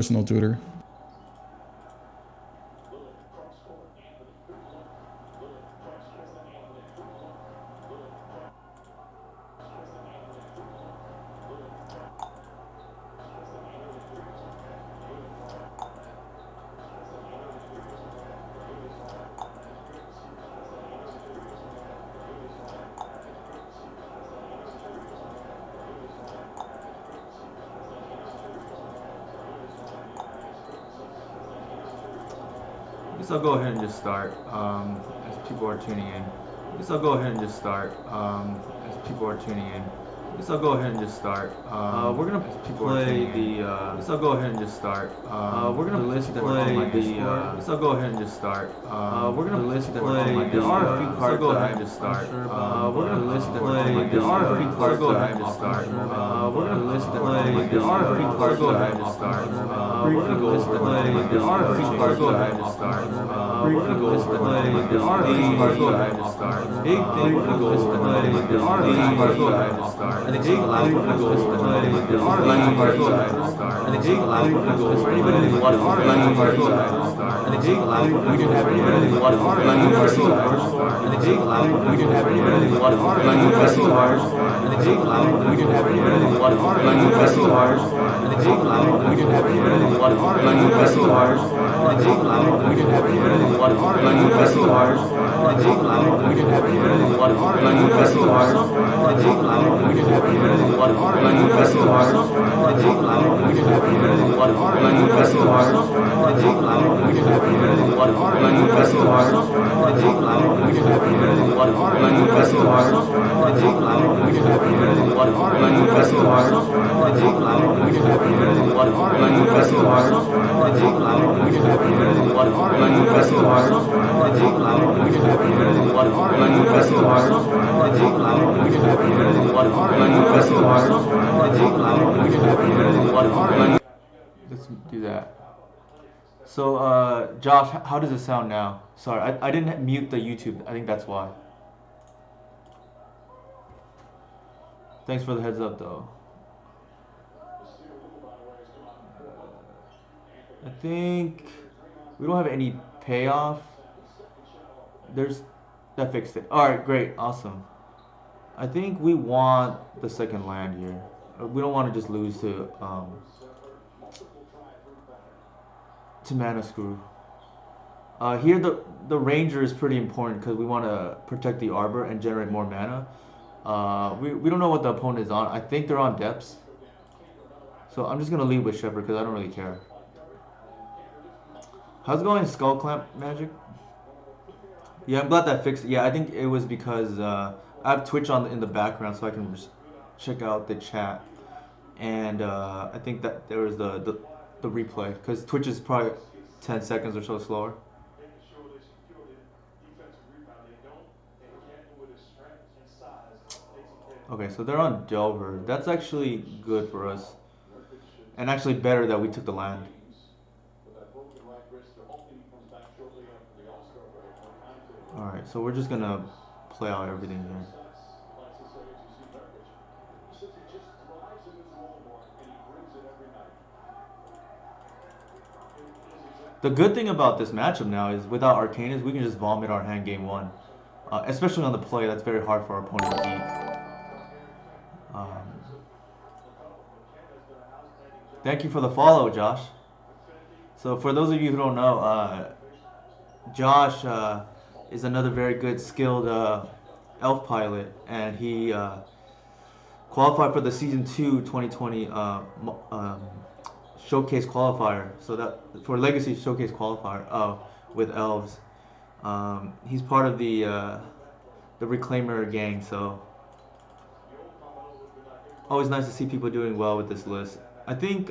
personal tutor. I guess I'll go ahead and just start as people are tuning in. I guess I'll go ahead and just start as people are tuning in. I guess I'll go ahead and just start. We're gonna play the. I guess I'll go ahead and just start. We're gonna list play the. I guess I'll go ahead and just start. We're gonna list play. There are a few cards that I just start. We're gonna list play. There are a few cards that I just start. We're gonna list play. There are a few cards that I just start. We're gonna list play. There are a few cards that I just start. We're gonna go over play. There are a few cards that I just start. Big thing. We're gonna go over play. There are a few cards that I just start. And the big thing. We're gonna go over play. There are a few cards that I just start. And the big thing. We're gonna go over anybody who watches. There are a few cards that I just start. And the big thing. We didn't have anybody who watches. There are a few cards that I just start. And the big thing. We didn't have anybody who watches. There are a few cards that I just start. And the big thing. We didn't have anybody who watches. There are a few cards that I just start. And the big thing. We didn't have anybody who watches. There are a few cards that I just start. And the big thing. We didn't have anybody who watches. There are a few cards that I just start. And the big thing. We didn't have anybody who watches. There are a few cards that I just start. And the big thing. We didn't have anybody who watches. There are a few cards that I just start. And the big thing. We didn't have anybody who watches. There are a few cards that I just start. And the big thing. We didn't have anybody who watches. There are a few cards that I just start. And the big thing. We didn't have anybody who watches. There are a few cards that I just start. And the big thing. We didn't have anybody who watches. There are a few cards that I just start. And the big thing. We didn't have anybody who watches. There are a few cards that I just start. And the big thing. We didn't have anybody who watches. There are a few cards that I just start. And the big thing. We didn't have anybody who watches. There are a few cards that I just start. And the big thing. We didn't have anybody who watches. There are a few cards that I just start. And the big thing. We didn't have anybody who watches. Let's do that. So, Josh, how does it sound now? Sorry, I didn't mute the YouTube. I think that's why. Thanks for the heads up, though. I think we don't have any payoff. There's that fixed it. All right, great, awesome. I think we want the second land here. We don't want to just lose to Mana Screw. Here the Ranger is pretty important because we want to protect the Arbor and generate more mana. We don't know what the opponent is on. I think they're on Depths. So I'm just going to lead with Shepherd because I don't really care. How's it going, Skull Clamp Magic? Yeah, I'm glad that fixed it. Yeah, I think it was because I have Twitch on in the background so I can just check out the chat. And I think that there was the replay because Twitch is probably 10 seconds or so slower. Okay, so they're on Delver. That's actually good for us. And actually better that we took the land. Alright, so we're just gonna play out everything here. The good thing about this matchup now is without Arcanus, we can just vomit our hand game one. Especially on the play, that's very hard for our opponent to beat. Thank you for the follow, Josh. So for those of you who don't know, Josh is another very good skilled elf pilot, and he qualified for the season 2 2020 showcase qualifier. So that for legacy showcase qualifier with elves. He's part of the Reclaimer gang, so always nice to see people doing well with this list. I think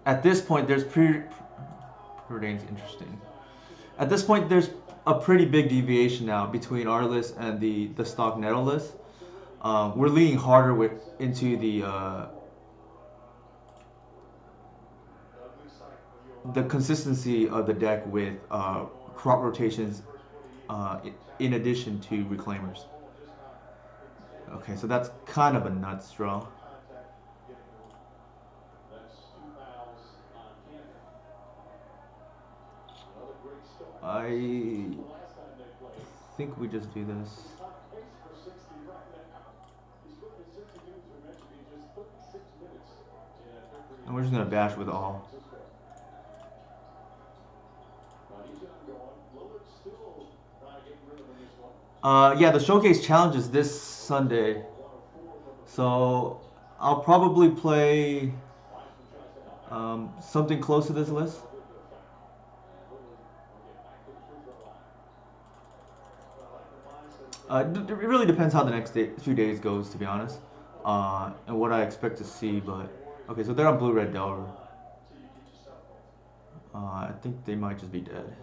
at this point there's Preordain's interesting. At this point there's a pretty big deviation now between our list and the stock Nettle list. We're leaning harder into the consistency of the deck with crop rotations in addition to Reclaimers. Okay, so that's kind of a nuts draw. I think we just do this. And we're just gonna bash with all. Yeah, the showcase challenge is this Sunday, so I'll probably play something close to this list. It really depends how the next few days goes, to be honest, and what I expect to see. But okay, so they're on Blue Red Delver. I think they might just be dead.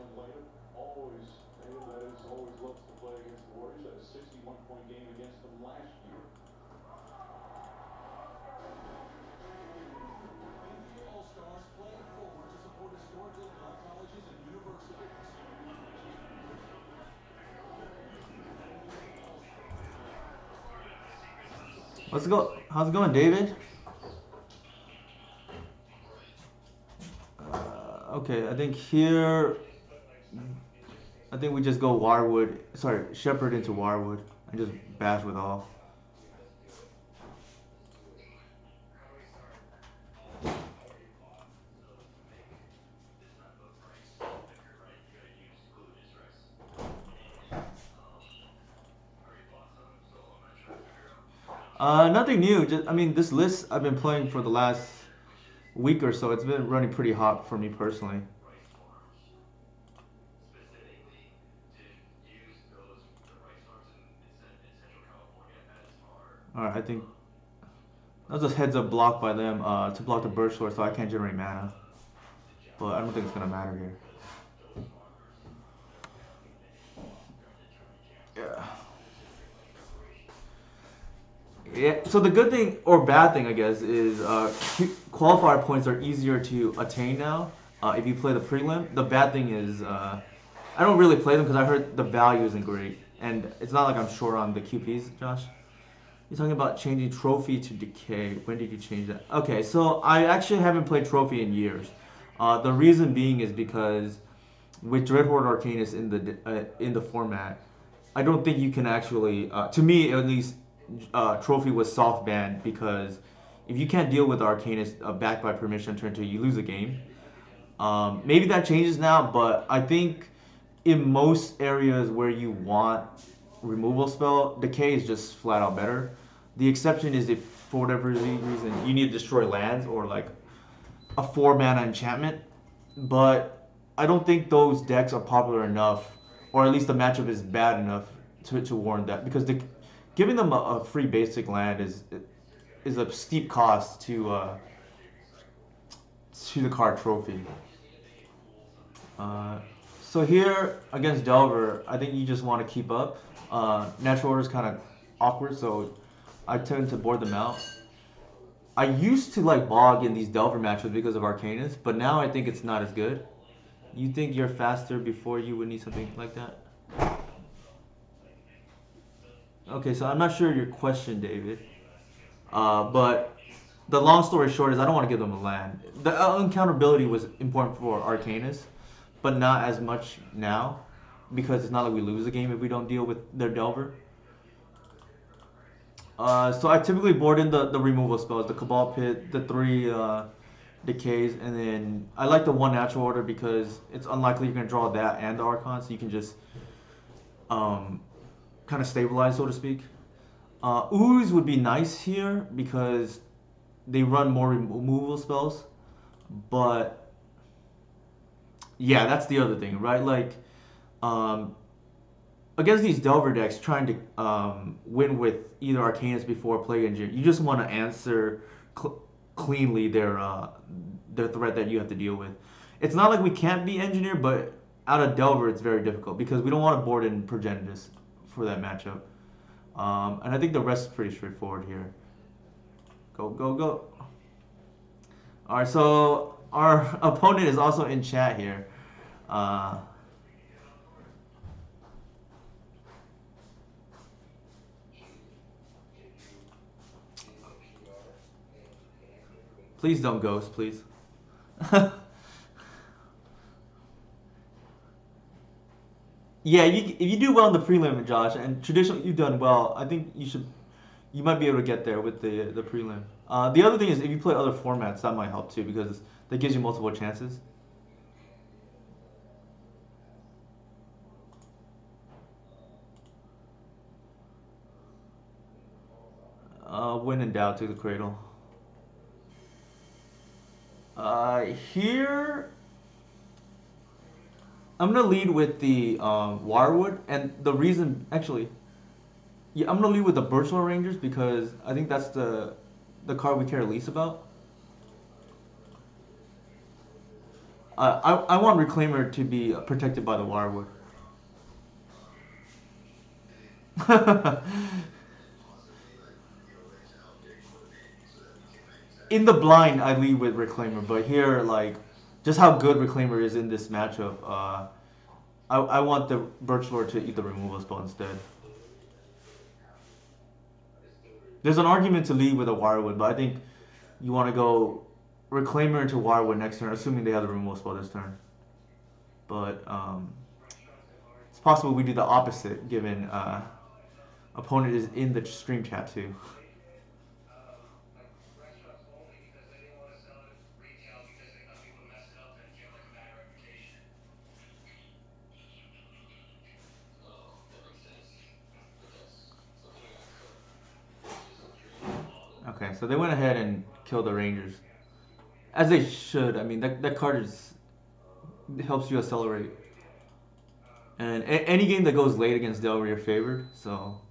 Let's go. How's it going, David? Okay, I think here, I think we just go Warwood. Sorry, Shepherd into Warwood and just bash with all. Nothing new. Just I mean, this list I've been playing for the last week or so. It's been running pretty hot for me personally. All right, I think that was a heads up block by them to block the Burst Sword, so I can't generate mana. But I don't think it's gonna matter here. Yeah. Yeah. So the good thing or bad thing, I guess, is qualifier points are easier to attain now if you play the prelim. The bad thing is I don't really play them because I heard the value isn't great, and it's not like I'm short on the QPs, Josh. You're talking about changing trophy to decay. When did you change that? Okay, so I actually haven't played trophy in years. The reason being is because with Dreadhorde Arcanus in the format, I don't think you can actually, to me at least, trophy was soft banned because if you can't deal with Arcanus backed by permission turn 2, you lose a game. Maybe that changes now, but I think in most areas where you want removal spell, decay is just flat out better. The exception is if for whatever reason you need to destroy lands or like a 4 mana enchantment, but I don't think those decks are popular enough, or at least the matchup is bad enough to warrant that because giving them a free basic land is a steep cost to the card trophy. Uh, so here against Delver, I think you just want to keep up. Natural order is kind of awkward, so I tend to board them out. I used to like bog in these Delver matchups because of Arcanus, but now I think it's not as good. You think you're faster before you would need something like that? Okay, so I'm not sure your question, David. But the long story short is I don't want to give them a land. The uncounterability was important for Arcanus, but not as much now because it's not like we lose a game if we don't deal with their Delver. So I typically board in the removal spells, the Cabal Pit, the 3 decays, and then I like the 1 natural order because it's unlikely you're going to draw that and the Archon, so you can just kind of stabilize, so to speak. Ooze would be nice here because they run more removal spells, but yeah, that's the other thing, right? Like, um, against these Delver decks, trying to win with either Arcanus before Plague Engineer, you just want to answer cleanly their threat that you have to deal with. It's not like we can't be Engineer, but out of Delver, it's very difficult because we don't want to board in Progenitus for that matchup. And I think the rest is pretty straightforward here. Go, go, go. Alright, so our opponent is also in chat here. Please don't ghost, please. Yeah, if you do well in the prelim, Josh, and traditionally you've done well, I think you might be able to get there with the prelim. The other thing is if you play other formats, that might help too because that gives you multiple chances. When in doubt, to the cradle. Here I'm gonna lead with the Wirewood, and the reason actually, yeah, I'm gonna lead with the Birchwell Rangers because I think that's the card we care least about. I want Reclaimer to be protected by the Wirewood. In the blind, I lead with Reclaimer, but here, like, just how good Reclaimer is in this matchup, I want the Birchlord to eat the removal spell instead. There's an argument to lead with a Wirewood, but I think you want to go Reclaimer into Wirewood next turn, assuming they have the removal spell this turn. But it's possible we do the opposite, given opponent is in the stream chat too. Okay, so they went ahead and killed the Rangers, as they should. I mean, that card is helps you accelerate, and any game that goes late against Delaware you're favored. So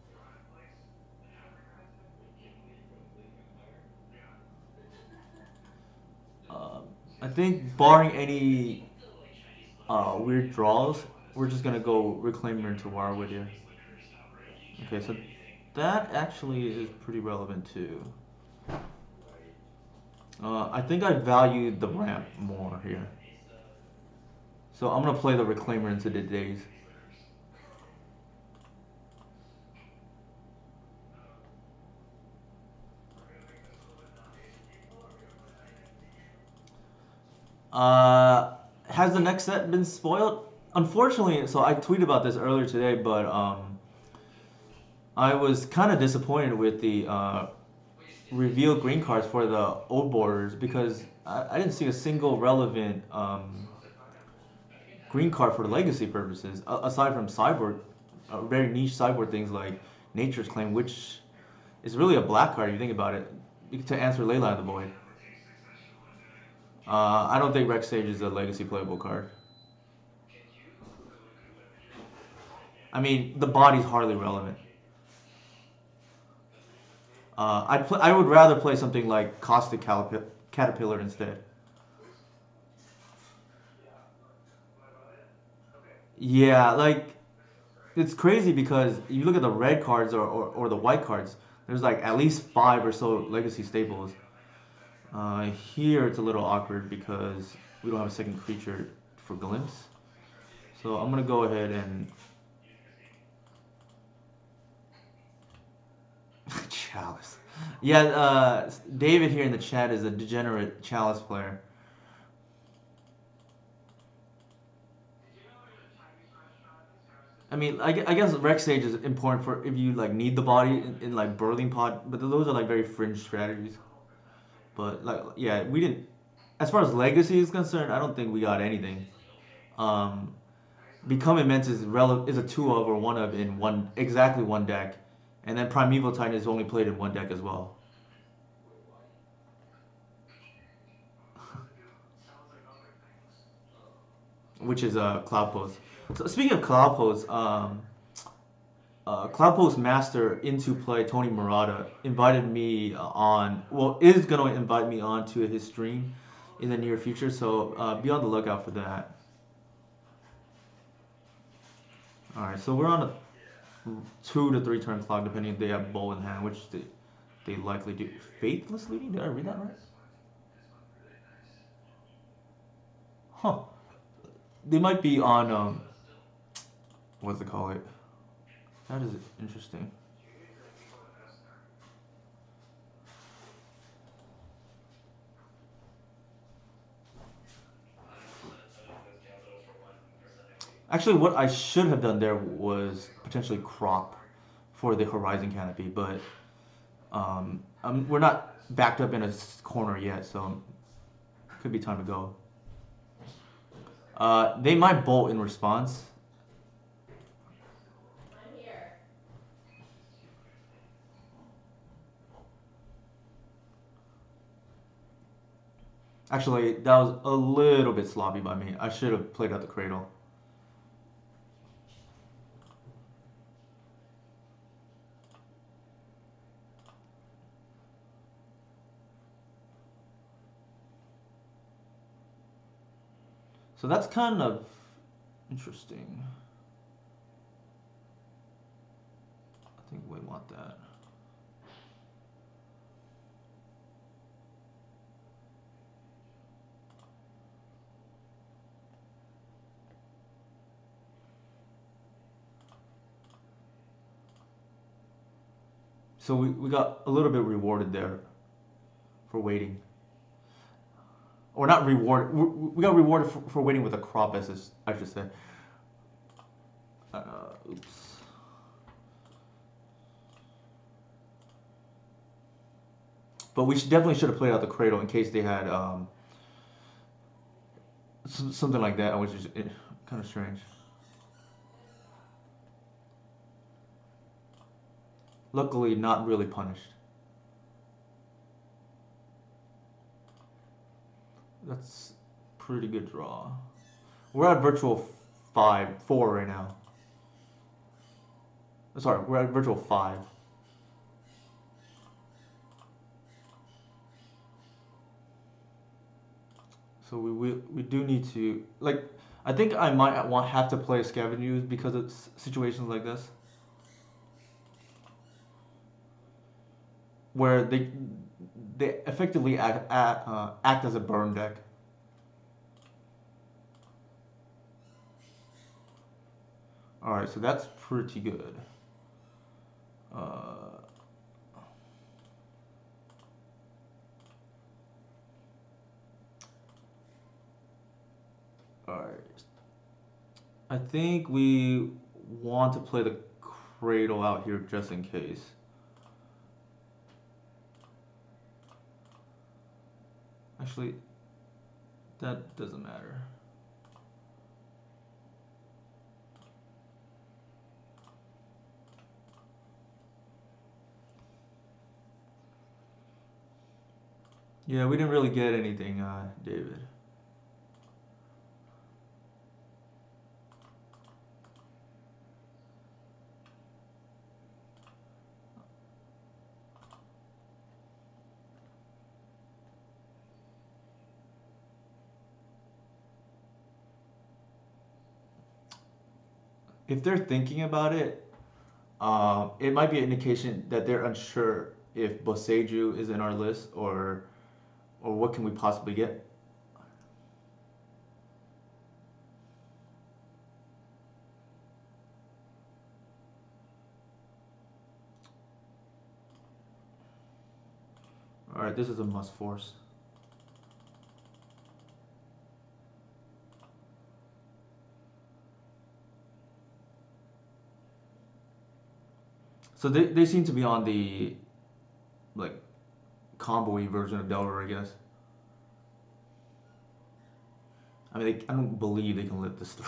um, I think barring any weird draws, we're just gonna go Reclaimer into Warwood here. Okay, so that actually is pretty relevant too. I think I value the ramp more here. So I'm gonna play the Reclaimer into the days. Uh, has the next set been spoiled? Unfortunately, so I tweeted about this earlier today, but I was kind of disappointed with the reveal green cards for the old borders because I didn't see a single relevant green card for legacy purposes aside from cyborg, very niche cyborg things like Nature's Claim, which is really a black card if you think about it to answer Leyline of the Void. I don't think Rex Sage is a legacy playable card. I mean, the body's hardly relevant. I would rather play something like Caustic Caterpillar instead. Yeah, like it's crazy because you look at the red cards or the white cards. There's like at least five or so legacy staples. Here it's a little awkward because we don't have a second creature for Glimpse. So I'm gonna go ahead and Chalice. Yeah, David here in the chat is a degenerate Chalice player. I mean, I guess Rex Sage is important for if you like need the body in like birthing pod, but those are like very fringe strategies. But like, yeah, we didn't. As far as legacy is concerned, I don't think we got anything. Um, Become Immense is a two of or one of in one exactly one deck, and then Primeval Titan is only played in one deck as well, which is Cloud Post. So speaking of Cloud Post, Cloud Post Master into play Tony Murata invited me on. Well, is gonna invite me on to his stream in the near future. So be on the lookout for that. All right, so we're on a 2 to 3 turn clock, depending if they have bowl in hand, which they likely do. Faithless Leading? Did I read that right? Huh. They might be on what's it call it? That is interesting. Actually, what I should have done there was potentially crop for the horizon canopy, but we're not backed up in a corner yet, so could be time to go. They might bolt in response. Actually, that was a little bit sloppy by me. I should have played out the cradle. So that's kind of interesting. I think we want that. So we got a little bit rewarded there for waiting. Or not rewarded. We got rewarded for waiting with a crop, as I should say. Oops. But we definitely should have played out the cradle in case they had something like that, which is kind of strange. Luckily, not really punished. That's pretty good draw. We're at virtual 4 right now. Sorry, we're at virtual 5. So we do need to, like, I think I might have to play Scavengers because of situations like this, where they effectively act as a burn deck. All right, so that's pretty good. Alright. I think we want to play the cradle out here just in case. Actually, that doesn't matter. Yeah, we didn't really get anything, David. If they're thinking about it, it might be an indication that they're unsure if Boseiju is in our list or what can we possibly get. Alright, this is a must force. So they seem to be on the, like, combo-y version of Delver, I guess. I mean, I don't believe they can live this through.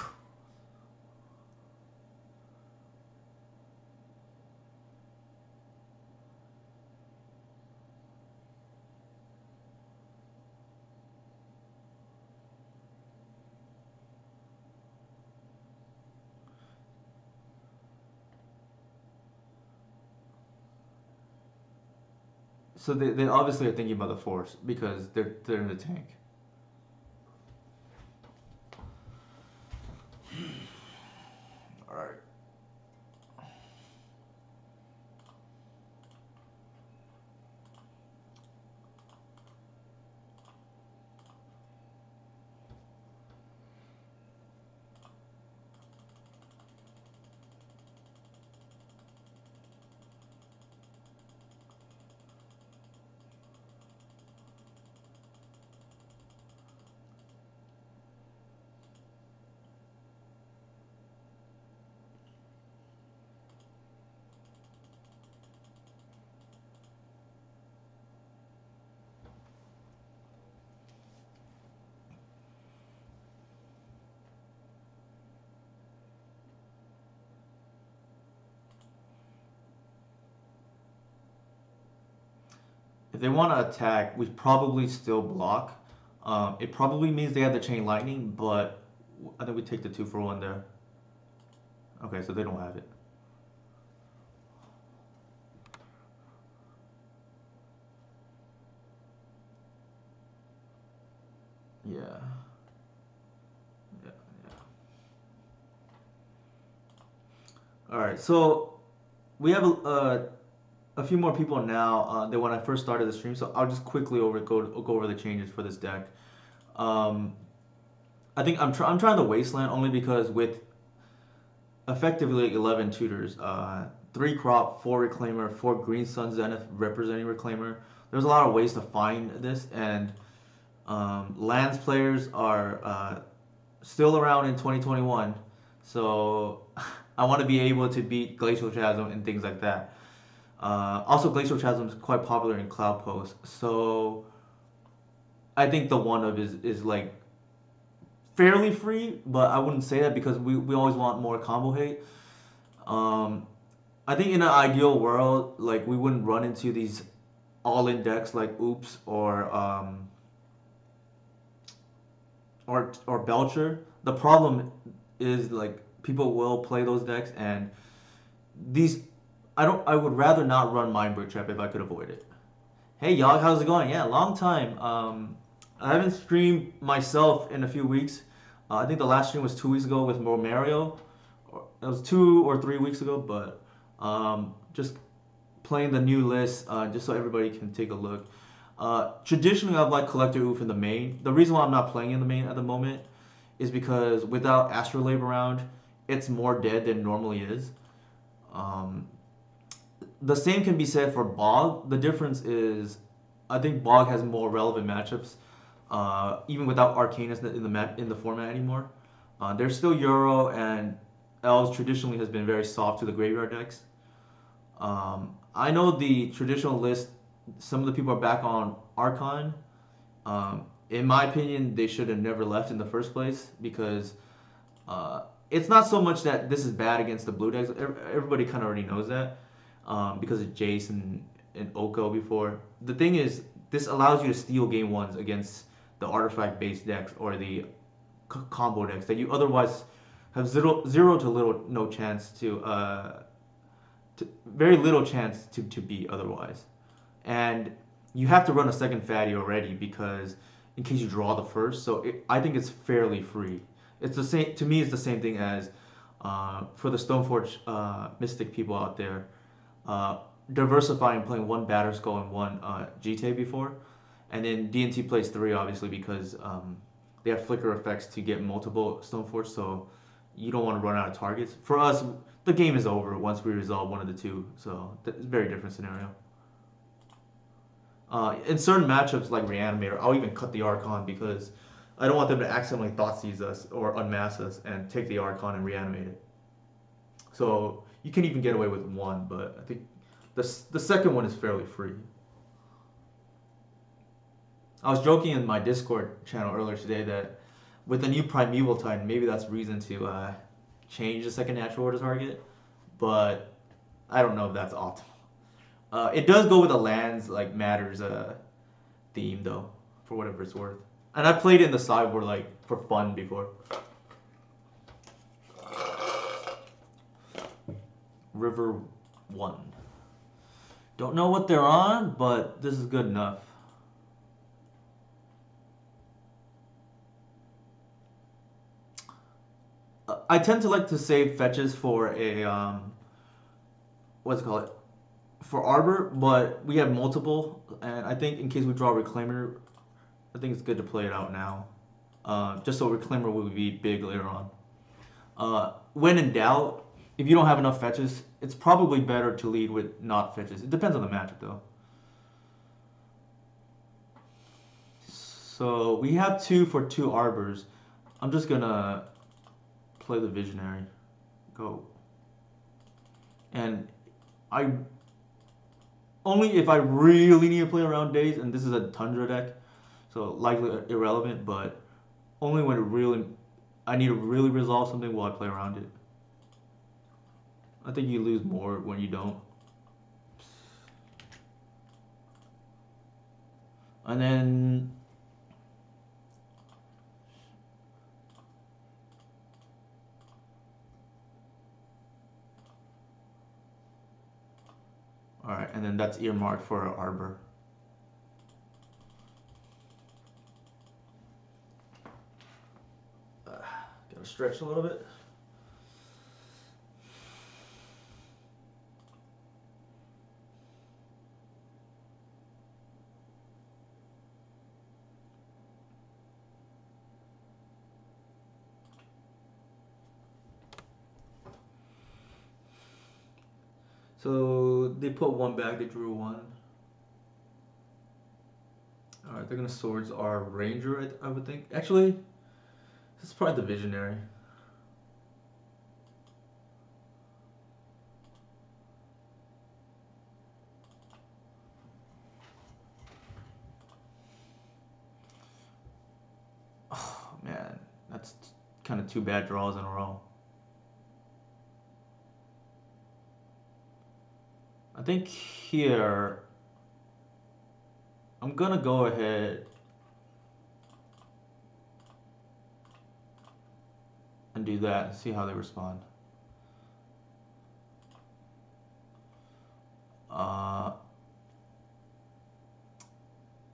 So they obviously are thinking about the force because they're in the tank. All right. If they want to attack, we probably still block. It probably means they have the chain lightning, but I think we take the 2 for 1 there. Okay, so they don't have it. Yeah. Yeah. All right, so we have a few more people now than when I first started the stream, so I'll just quickly go over the changes for this deck. Um, I think I'm trying the Wasteland only because with effectively 11 tutors, 3 crop, 4 reclaimer, 4 green sun zenith representing reclaimer. There's a lot of ways to find this, and lands players are still around in 2021, so I want to be able to beat Glacial Chasm and things like that. Also, Glacial Chasm is quite popular in Cloud Post, so I think the one of is like fairly free, but I wouldn't say that because we always want more combo hate. Um, I think in an ideal world, like we wouldn't run into these all-in decks like Oops or Belcher. The problem is like people will play those decks, and these I would rather not run Mindbreak Trap if I could avoid it. Hey Yogg, how's it going? Yeah, long time. I haven't streamed myself in a few weeks. I think the last stream was 2 weeks ago with Romario. It was 2 or 3 weeks ago, but just playing the new list just so everybody can take a look. Traditionally, I've liked Collector Oof in the main. The reason why I'm not playing in the main at the moment is because without Astrolabe around, it's more dead than it normally is. Um, the same can be said for Bog. The difference is, I think Bog has more relevant matchups, even without Arcanus in the format anymore. There's still Euro, and Elves traditionally has been very soft to the graveyard decks. I know the traditional list. Some of the people are back on Archon. In my opinion, they should have never left in the first place because it's not so much that this is bad against the blue decks. Everybody kind of already knows that because of Jace and Oko before. The thing is, this allows you to steal game ones against the artifact-based decks or the combo decks that you otherwise have zero to little no chance to very little chance to beat otherwise. And you have to run a second fatty already because in case you draw the first. So I think it's fairly free. It's the same to me. It's the same thing as for the Stoneforge Mystic people out there, diversifying playing one Batterskull and one GT before, and then DNT plays 3 obviously because they have flicker effects to get multiple Stoneforge. So you don't want to run out of targets. For us, the game is over once we resolve one of the two. So it's a very different scenario. In certain matchups like Reanimator, I'll even cut the Archon because I don't want them to accidentally Thoughtseize us or unmask us and take the Archon and reanimate it. So you can even get away with one, but I think the second one is fairly free. I was joking in my Discord channel earlier today that with the new Primeval Titan, maybe that's reason to change the second natural order target, but I don't know if that's optimal. It does go with the lands like matters theme though, for whatever it's worth. And I played it in the sideboard like for fun before. River 1. Don't know what they're on, but this is good enough. I tend to like to save fetches for a what's it called? For Arbor, but we have multiple, and I think in case we draw Reclaimer, I think it's good to play it out now. Just so Reclaimer will be big later on. When in doubt, if you don't have enough fetches, it's probably better to lead with not fetches. It depends on the matchup though. So we have 2 for 2 Arbors. I'm just gonna play the Visionary. Go. And I only if I really need to play around Daze, and this is a Tundra deck, so likely irrelevant, but only when I need to really resolve something will I play around it. I think you lose more when you don't. And then all right, and then that's earmarked for Arbor. Gotta stretch a little bit. So they put one back, they drew one. Alright, they're gonna swords our ranger, I would think. Actually, this is probably the visionary. Oh man, that's kind of two bad draws in a row. I think here I'm gonna go ahead and do that and see how they respond. Uh,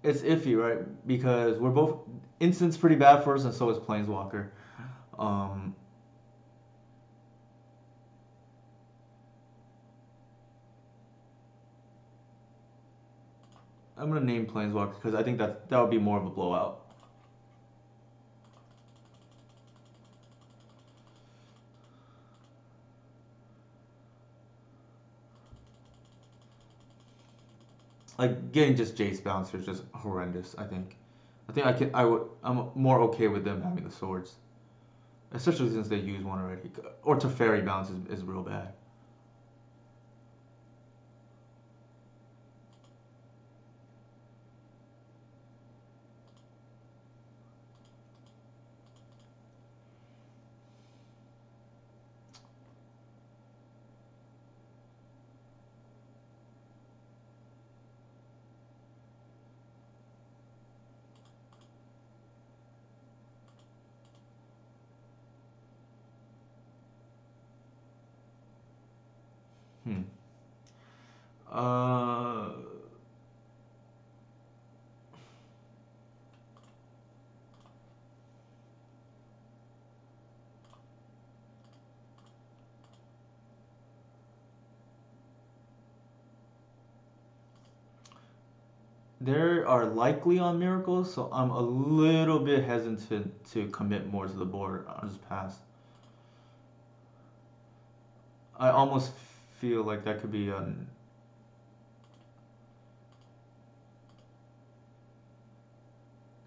it's iffy, right? Because we're both instant's pretty bad for us, and so is Planeswalker. Um, I'm gonna name Planeswalker because I think that would be more of a blowout. Like getting just Jace bouncer is just horrendous. I'm more okay with them having the swords, especially since they use one already. Or Teferi bounce is real bad. Hmm. Uh, they are likely on miracles, so I'm a little bit hesitant to commit more to the board. I'll just pass. I almost feel like that could be an.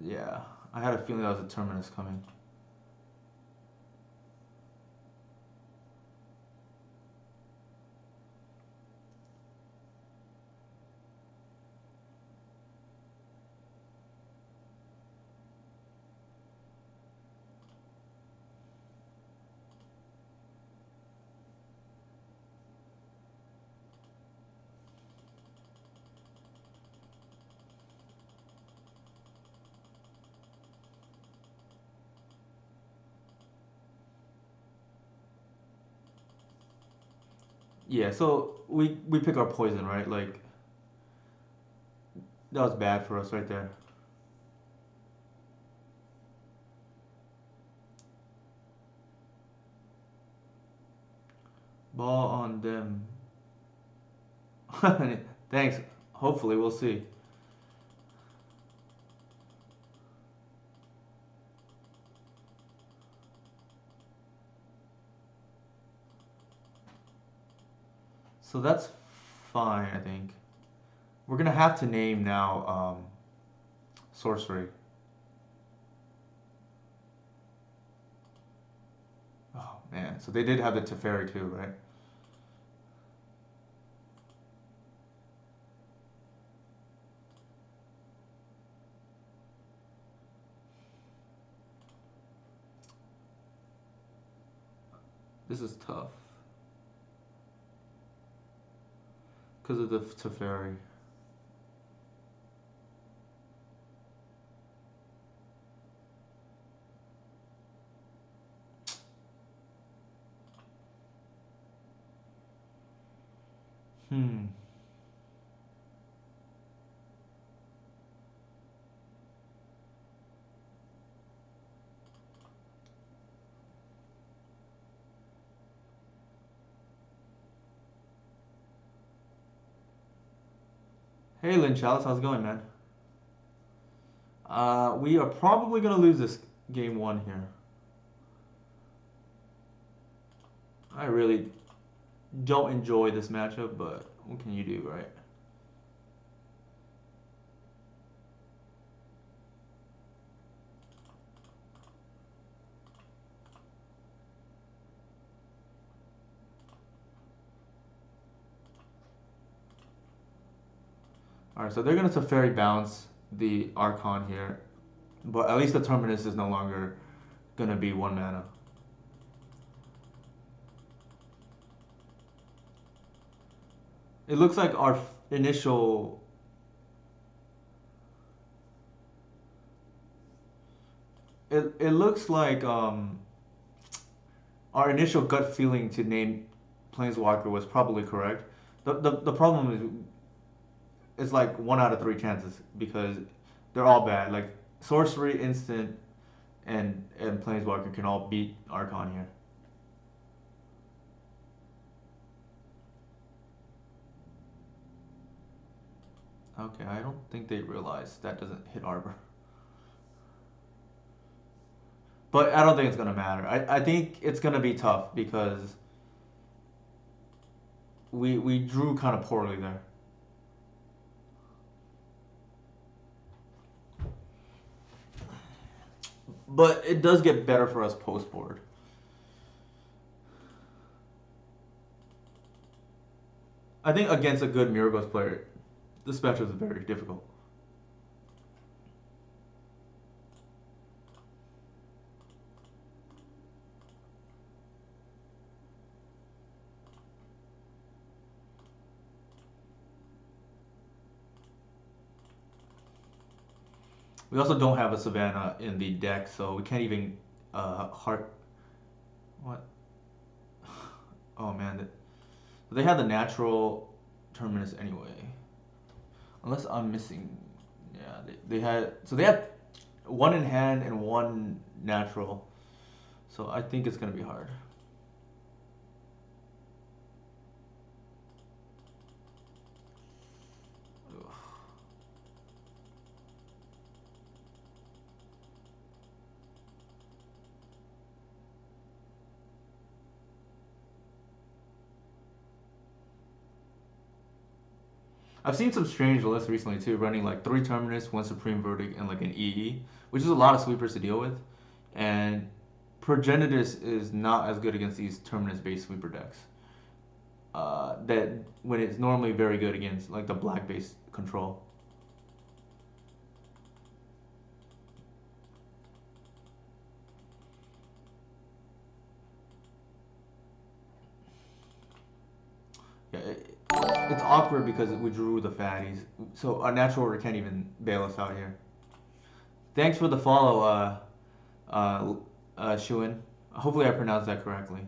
Yeah, I had a feeling that was a terminus coming. Yeah, so we pick our poison, right? Like that was bad for us right there. Ball on them. Thanks. Hopefully, we'll see. So that's fine, I think. We're gonna have to name now sorcery. Oh man, so they did have the Teferi too, right? This is tough because of the Teferi. Hmm. Hey, Lynn Chalice, how's it going, man? We are probably gonna lose this game one here. I really don't enjoy this matchup, but what can you do, right? All right, so they're gonna Teferi bounce the Archon here, but at least the Terminus is no longer gonna be one mana. It looks like our initial. It looks like our initial gut feeling to name Planeswalker was probably correct. The problem is it's like 1 out of 3 chances because they're all bad. Like sorcery, instant, and Planeswalker can all beat Archon here. Okay, I don't think they realize that doesn't hit Arbor. But I don't think it's gonna matter. I think it's gonna be tough because we drew kind of poorly there. But it does get better for us post board. I think against a good Miracles player, this matchup is very difficult. We also don't have a Savannah in the deck, so we can't even heart. What? Oh man, they have the natural Terminus anyway. Unless I'm missing. Yeah, they had. So they have one in hand and one natural. So I think it's gonna be hard. I've seen some strange lists recently too, running like 3 Terminus, 1 Supreme Verdict, and like an EE, which is a lot of sweepers to deal with. And Progenitus is not as good against these Terminus based sweeper decks. That when it's normally very good against like the black based control. Yeah, it's awkward because we drew the fatties, so our natural order can't even bail us out here. Thanks for the follow, uh, Shuin. Hopefully I pronounced that correctly.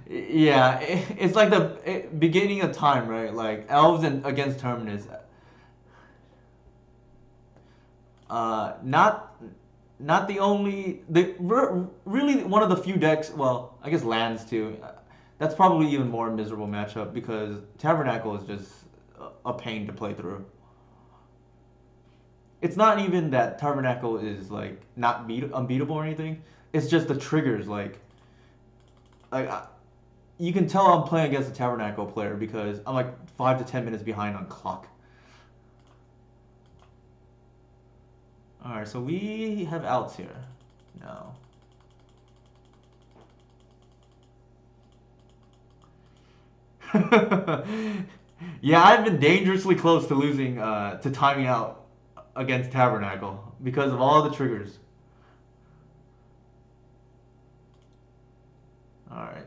Yeah, it's like the beginning of time, right? Like elves and against Terminus. Not the only really one of the few decks. Well, I guess lands too. That's probably even more miserable matchup because Tabernacle is just a pain to play through. It's not even that Tabernacle is like not unbeatable or anything. It's just the triggers like you can tell I'm playing against a Tabernacle player because I'm like 5 to 10 minutes behind on clock. All right, so we have outs here. No. Yeah, I've been dangerously close to losing to timing out against Tabernacle because of all the triggers. All right,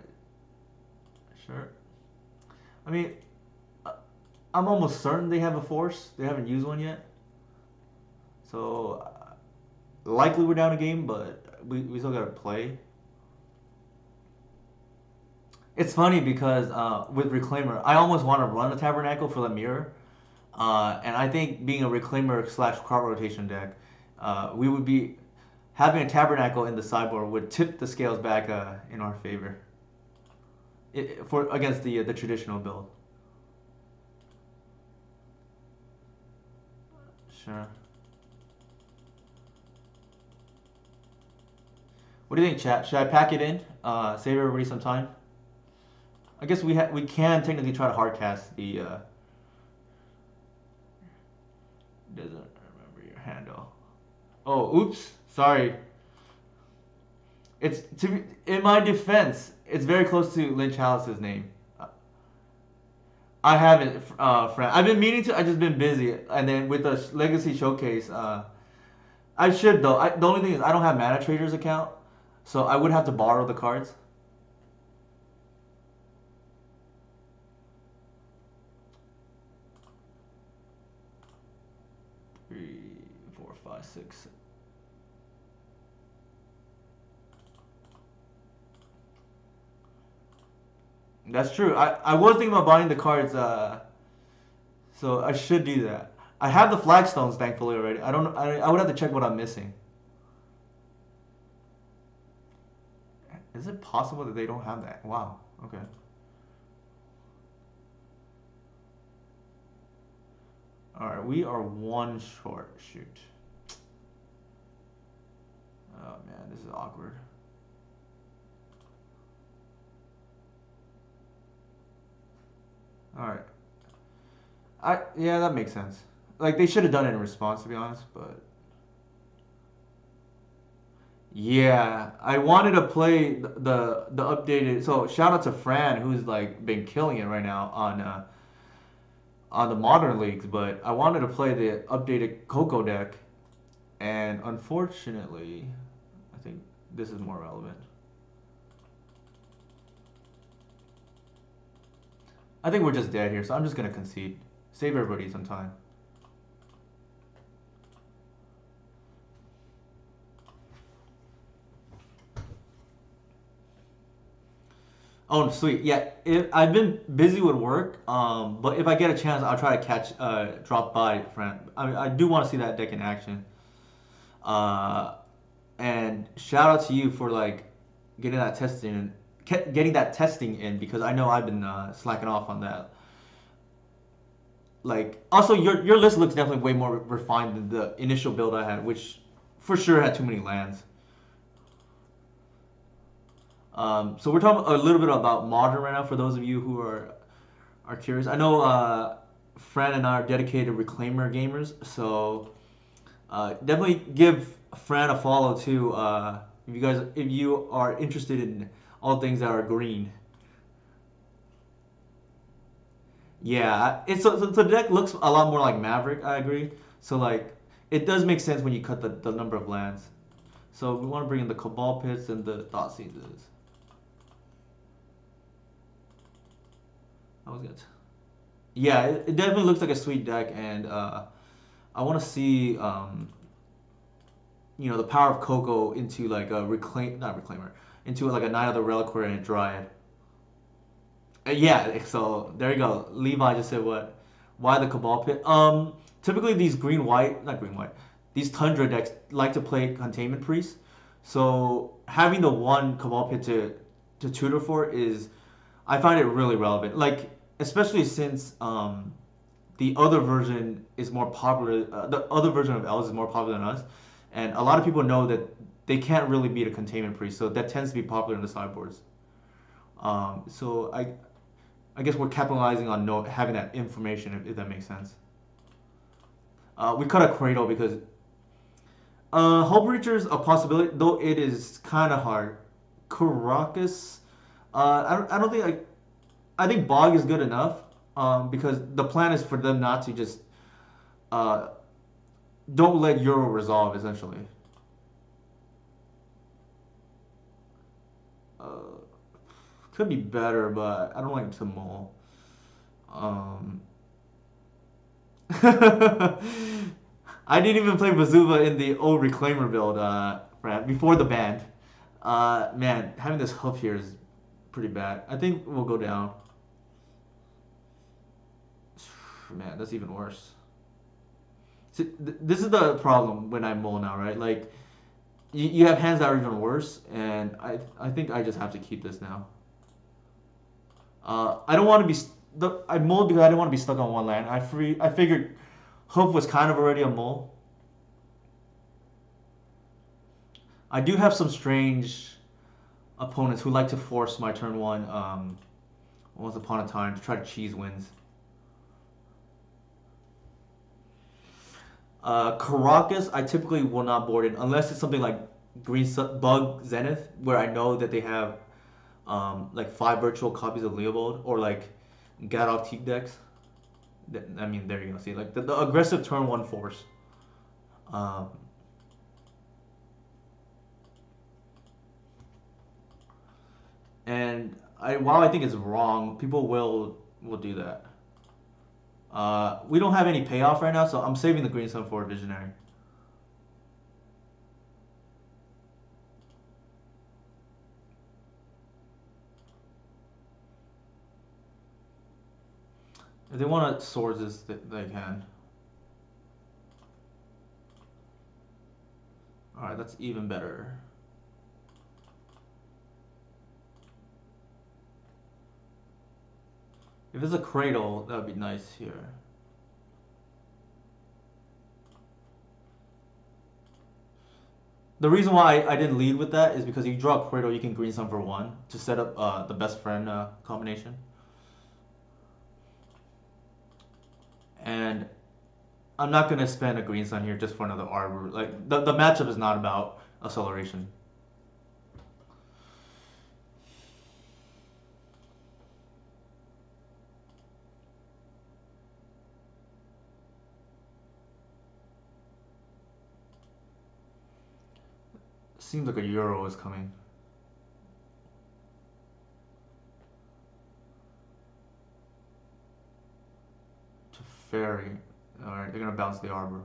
sure. I mean, uh, I'm almost certain they have a force. They haven't used one yet. So likely we're down a game, but we still gotta play. It's funny because with Reclaimer, I almost want to run the Tabernacle for the mirror, and I think being a Reclaimer slash crop rotation deck, we would be having a Tabernacle in the sideboard would tip the scales back in our favor for against the traditional build. Sure. What do you think, chat? Should I pack it in? Save everybody some time. I guess we can technically try to hardcast the. Doesn't remember your handle. Oh, oops. Sorry. It's in my defense. It's very close to Lynch Hallis's name. I haven't, friend. I've been meaning to. I've just been busy, and then with the Legacy Showcase, I should though. The only thing is I don't have Mana Trader's account, so I would have to borrow the cards. 3, 4, 5, 6. That's true. I was thinking about buying the cards, so I should do that. I have the flagstones, thankfully, already. I don't. I would have to check what I'm missing. Is it possible that they don't have that? Wow. Okay. All right, we are one short. Shoot. Oh man, this is awkward. All right. Yeah, that makes sense. Like they should have done it in response, to be honest, but yeah, I wanted to play the updated. So shout out to Fran, who's like been killing it right now on the modern leagues. But I wanted to play the updated Coco deck, and unfortunately, I think this is more relevant. I think we're just dead here, so I'm just gonna concede. Save everybody some time. Oh, sweet. Yeah, I've been busy with work, but if I get a chance, I'll try to drop by, friend. I do want to see that deck in action. Uh, and shout out to you for like getting that testing in because I know I've been slacking off on that. Like, also your list looks definitely way more refined than the initial build I had, which for sure had too many lands. So we're talking a little bit about modern right now for those of you who are curious. I know Fran and I are dedicated Reclaimer gamers, so definitely give Fran a follow too. If you are interested in all things that are green. Yeah, so the deck looks a lot more like Maverick. I agree. So like it does make sense when you cut the number of lands. So we want to bring in the Cabal Pits and the Thought Seizes. That was good. Yeah, it definitely looks like a sweet deck, and I want to see the power of Coco into like a not reclaimer, into like a Knight of the Reliquary and a Dryad. Yeah, so there you go. Levi just said what? Why the Cabal Pit? Typically these not green white, these Tundra decks like to play Containment Priest. So having the one Cabal Pit to tutor for is, I find it really relevant. Like especially since the other version is more popular. The other version of Elves is more popular than us, and a lot of people know that they can't really beat a Containment Priest. So that tends to be popular in the sideboards. So I guess we're capitalizing on having that information, if that makes sense. We cut a Cradle because Hull Breacher's a possibility, though it is kind of hard. Caracas, I don't think I think Bog is good enough because the plan is for them not to just uh, don't let Euro resolve essentially. Uh, could be better, but I don't like to mull. Um, I didn't even play Bazuba in the old Reclaimer build, before the ban. Man, having this hoof here is pretty bad. I think we'll go down. Man, that's even worse. See, this is the problem when I mull now, right? Like, you have hands that are even worse, and I think I just have to keep this now. I don't want to be I mulled because I didn't want to be stuck on one land. I figured Hoof was kind of already a mull. I do have some strange opponents who like to force my turn one. Once upon a time to try to cheese wins. Caracas, I typically will not board it unless it's something like Bug Zenith, where I know that they have like 5 virtual copies of Leopold, or like Gadok Teak decks. I mean, there you go. See, like the aggressive turn 1 force. Um, and while I think it's wrong, people will do that. We don't have any payoff right now, so I'm saving the Green Sun for Visionary. If they want to swords this, they can. Alright, that's even better. If it's a cradle, that would be nice here. The reason why I didn't lead with that is because you draw a cradle, you can green sun for 1 to set up the best friend combination. And I'm not going to spend a green sun here just for another arbor. Like, the matchup is not about acceleration. Seems like a Euro is coming. To Fairy. Alright, they're going to bounce the arbor.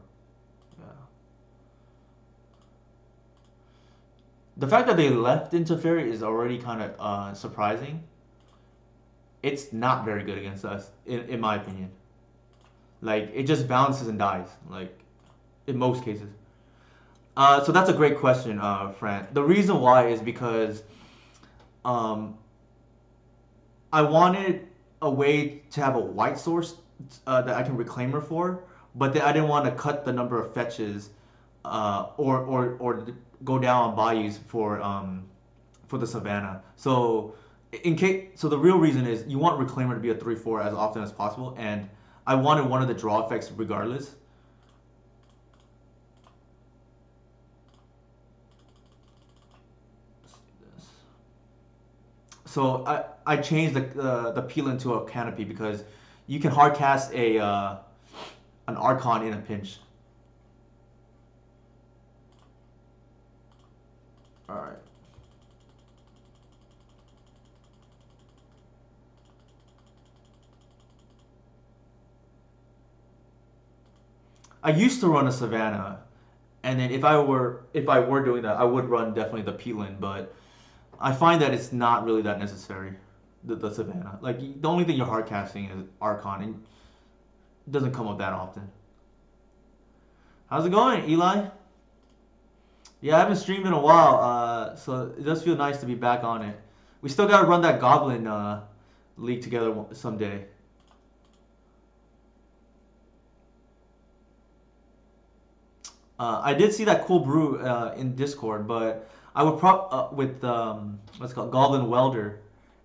Yeah. The fact that they left into Fairy is already kind of surprising. It's not very good against us, in my opinion. Like, it just bounces and dies, like, in most cases. So that's a great question, Fran. The reason why is because um, I wanted a way to have a white source that I can reclaim her for, but then I didn't want to cut the number of fetches or go down on bayous for the savannah. So the real reason is you want reclaimer to be a 3/4 as often as possible, and I wanted one of the draw effects regardless. So I changed the peel into a canopy because you can hard cast an Archon in a pinch. All right. I used to run a Savannah, and then if I were doing that, I would run definitely the Peelin, but I find that it's not really that necessary. The Savannah, like the only thing you're hard casting is Archon, and it doesn't come up that often. How's it going, Eli? Yeah, I haven't streamed in a while, so it does feel nice to be back on it. We still gotta run that Goblin league together someday. I did see that cool brew in Discord, but I would with what's it called Goblin Welder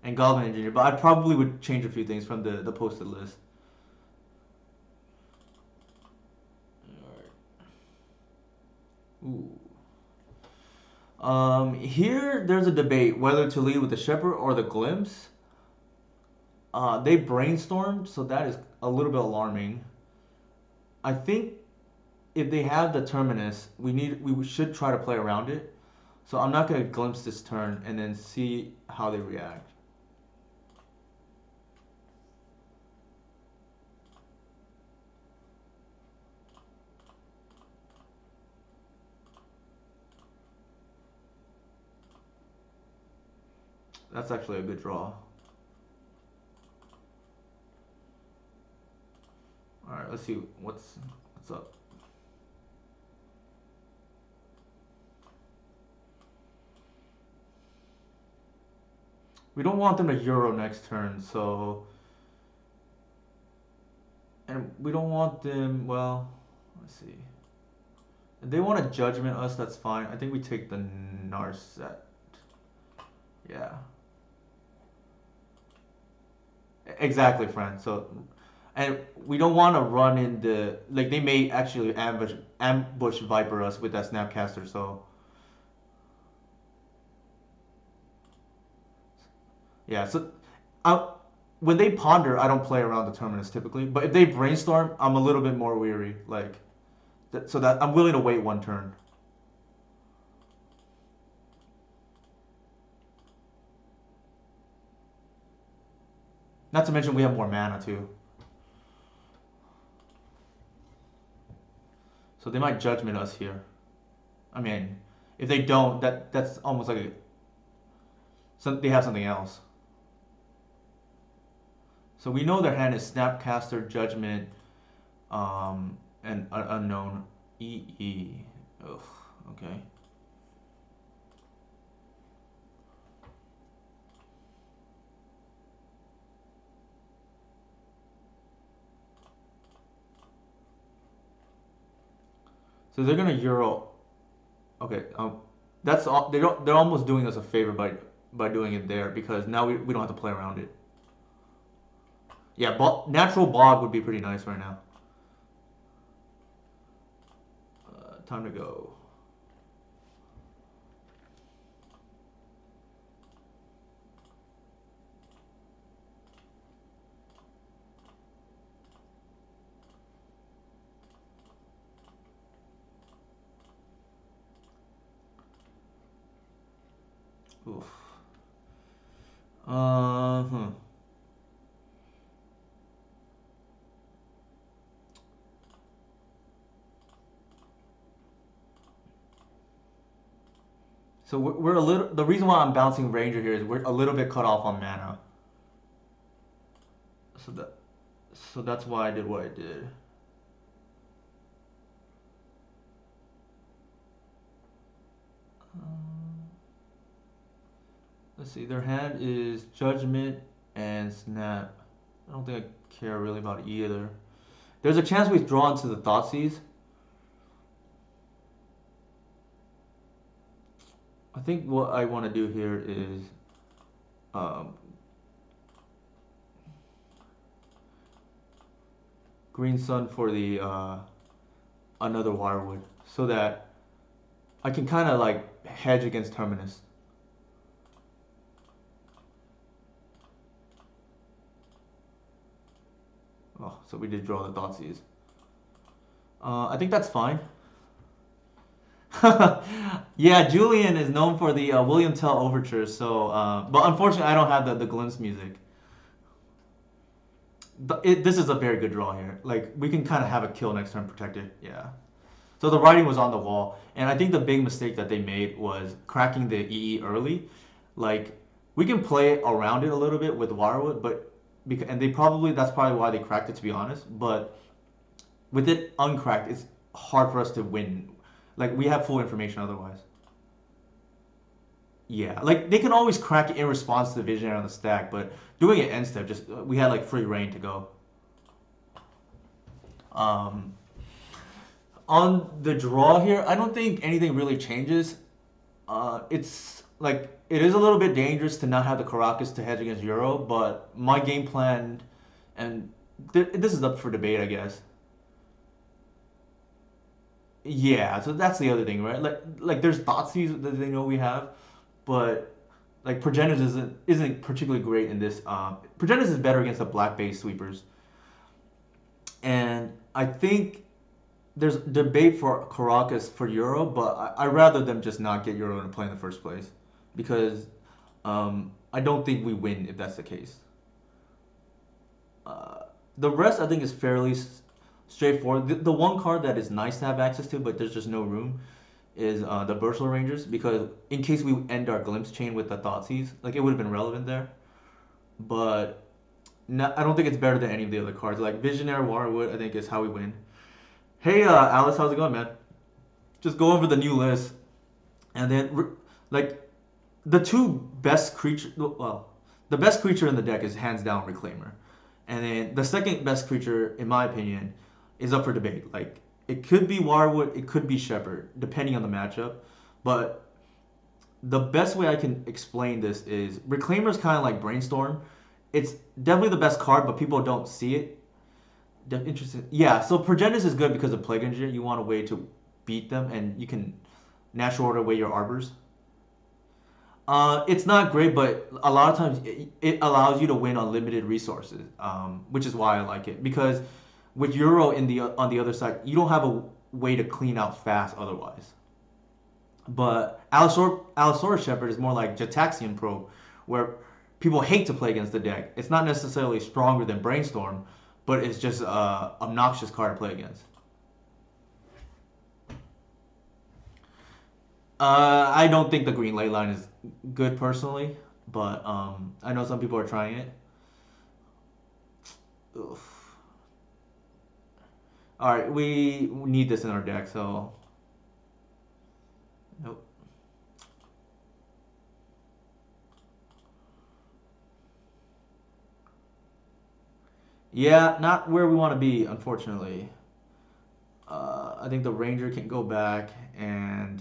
and Goblin Engineer, but I probably would change a few things from the posted list. Ooh. Here there's a debate whether to lead with the Shepherd or the Glimpse. They brainstormed, so that is a little bit alarming. I think if they have the Terminus, we should try to play around it. So I'm not gonna glimpse this turn and then see how they react. That's actually a good draw. All right, let's see what's up. We don't want them to Euro next turn, so and we don't want them. Well, let's see. If they want to judgment us, that's fine. I think we take the Narset. Yeah. Exactly, friend. So, and we don't want to run in the like they may actually ambush Viper us with that Snapcaster. So yeah. So, I, when they ponder, I don't play around the terminus typically. But if they brainstorm, I'm a little bit more weary. Like, so that I'm willing to wait one turn. Not to mention we have more mana too. So they might judgment us here. I mean, if they don't, that's almost like they have something else. So we know their hand is Snapcaster, Judgment, and unknown EE. Ugh, okay. So they're gonna Euro. Okay, that's all. They're almost doing us a favor by doing it there because now we don't have to play around it. Yeah, natural bog would be pretty nice right now. Time to go. Oof. Hmm. So we're a little. The reason why I'm bouncing Ranger here is we're a little bit cut off on mana. So that's why I did what I did. Let's see. Their hand is Judgment and Snap. I don't think I care really about either. There's a chance we draw into the Thoughtseize. I think what I want to do here is um, Green Sun for the another Wirewood, so that I can kind of like hedge against Terminus. Oh, so we did draw the Thoughtseize. I think that's fine. Yeah, Julian is known for the William Tell overtures. So, but unfortunately, I don't have the glimpse music. This is a very good draw here. Like we can kind of have a kill next turn protected. Yeah. So the writing was on the wall, and I think the big mistake that they made was cracking the EE early. Like we can play around it a little bit with Wirewood, but and that's probably why they cracked it to be honest. But with it uncracked, it's hard for us to win. Like we have full information otherwise. Yeah, like they can always crack it in response to the visionary on the stack, but doing it end step just we had like free reign to go. Um, on the draw here, I don't think anything really changes. It's like it is a little bit dangerous to not have the Caracas to hedge against Euro, but my game plan, and this is up for debate, I guess. Yeah, so that's the other thing, right? Like there's Thoughtseize that they know we have, but like Progenitus isn't particularly great in this. Progenitus is better against the black base sweepers, and I think there's debate for Caracas for Euro, but I rather them just not get Euro to play in the first place because I don't think we win if that's the case. Uh, the rest I think is fairly straightforward. The one card that is nice to have access to, but there's just no room, is the Bursal Rangers, because in case we end our glimpse chain with the Thoughtseize, like it would have been relevant there. But no, I don't think it's better than any of the other cards. Like Visionary Waterwood, I think is how we win. Hey, Alice, how's it going, man? Just go over the new list, and then like the two best creature. Well, the best creature in the deck is hands down Reclaimer, and then the second best creature, in my opinion, is up for debate. Like it could be Warwood, it could be Shepherd, depending on the matchup. But the best way I can explain this is Reclaimer is kind of like Brainstorm. It's definitely the best card, but people don't see it. Interesting. Yeah, so Progenitus is good because of Plague Engineer. You want a way to beat them, and you can natural order away your arbors. It's not great, but a lot of times it allows you to win unlimited resources, which is why I like it. Because with Euro in the on the other side, you don't have a way to clean out fast otherwise. But Allosaurus Shepherd is more like Jataxian Probe, where people hate to play against the deck. It's not necessarily stronger than Brainstorm, but it's just a obnoxious card to play against. I don't think the green ley line is good personally, but I know some people are trying it. Oof. All right, we need this in our deck, so nope. Yeah, not where we want to be, unfortunately. I think the Ranger can go back, and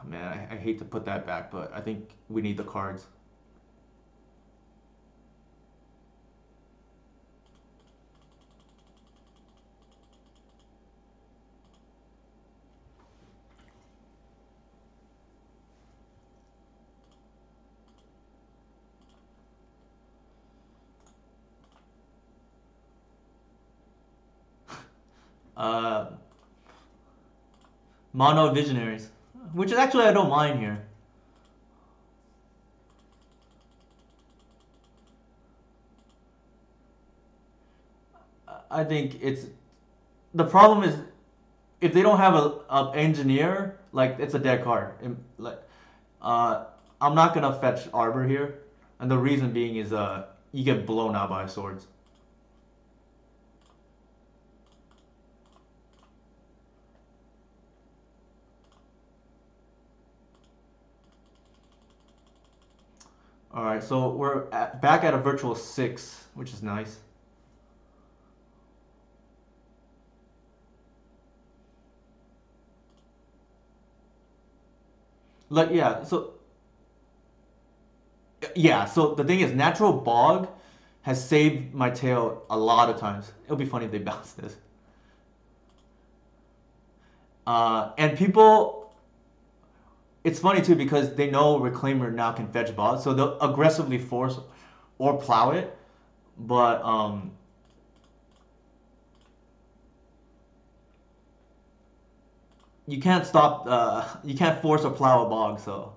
man, I hate to put that back, but I think we need the cards. Uh, Mono Visionaries, which is actually I don't mind here. I think it's the problem is if they don't have a engineer, like it's a dead card. Like, uh, I'm not gonna fetch Arbor here, and the reason being is you get blown out by swords. All right, so back at a virtual 6, which is nice. Like so the thing is, natural bog has saved my tail a lot of times. It'll be funny if they bounce this. And people, it's funny too because they know Reclaimer now can fetch bots, so they'll aggressively force or plow it. But you can't stop. You can't force or plow a bog. So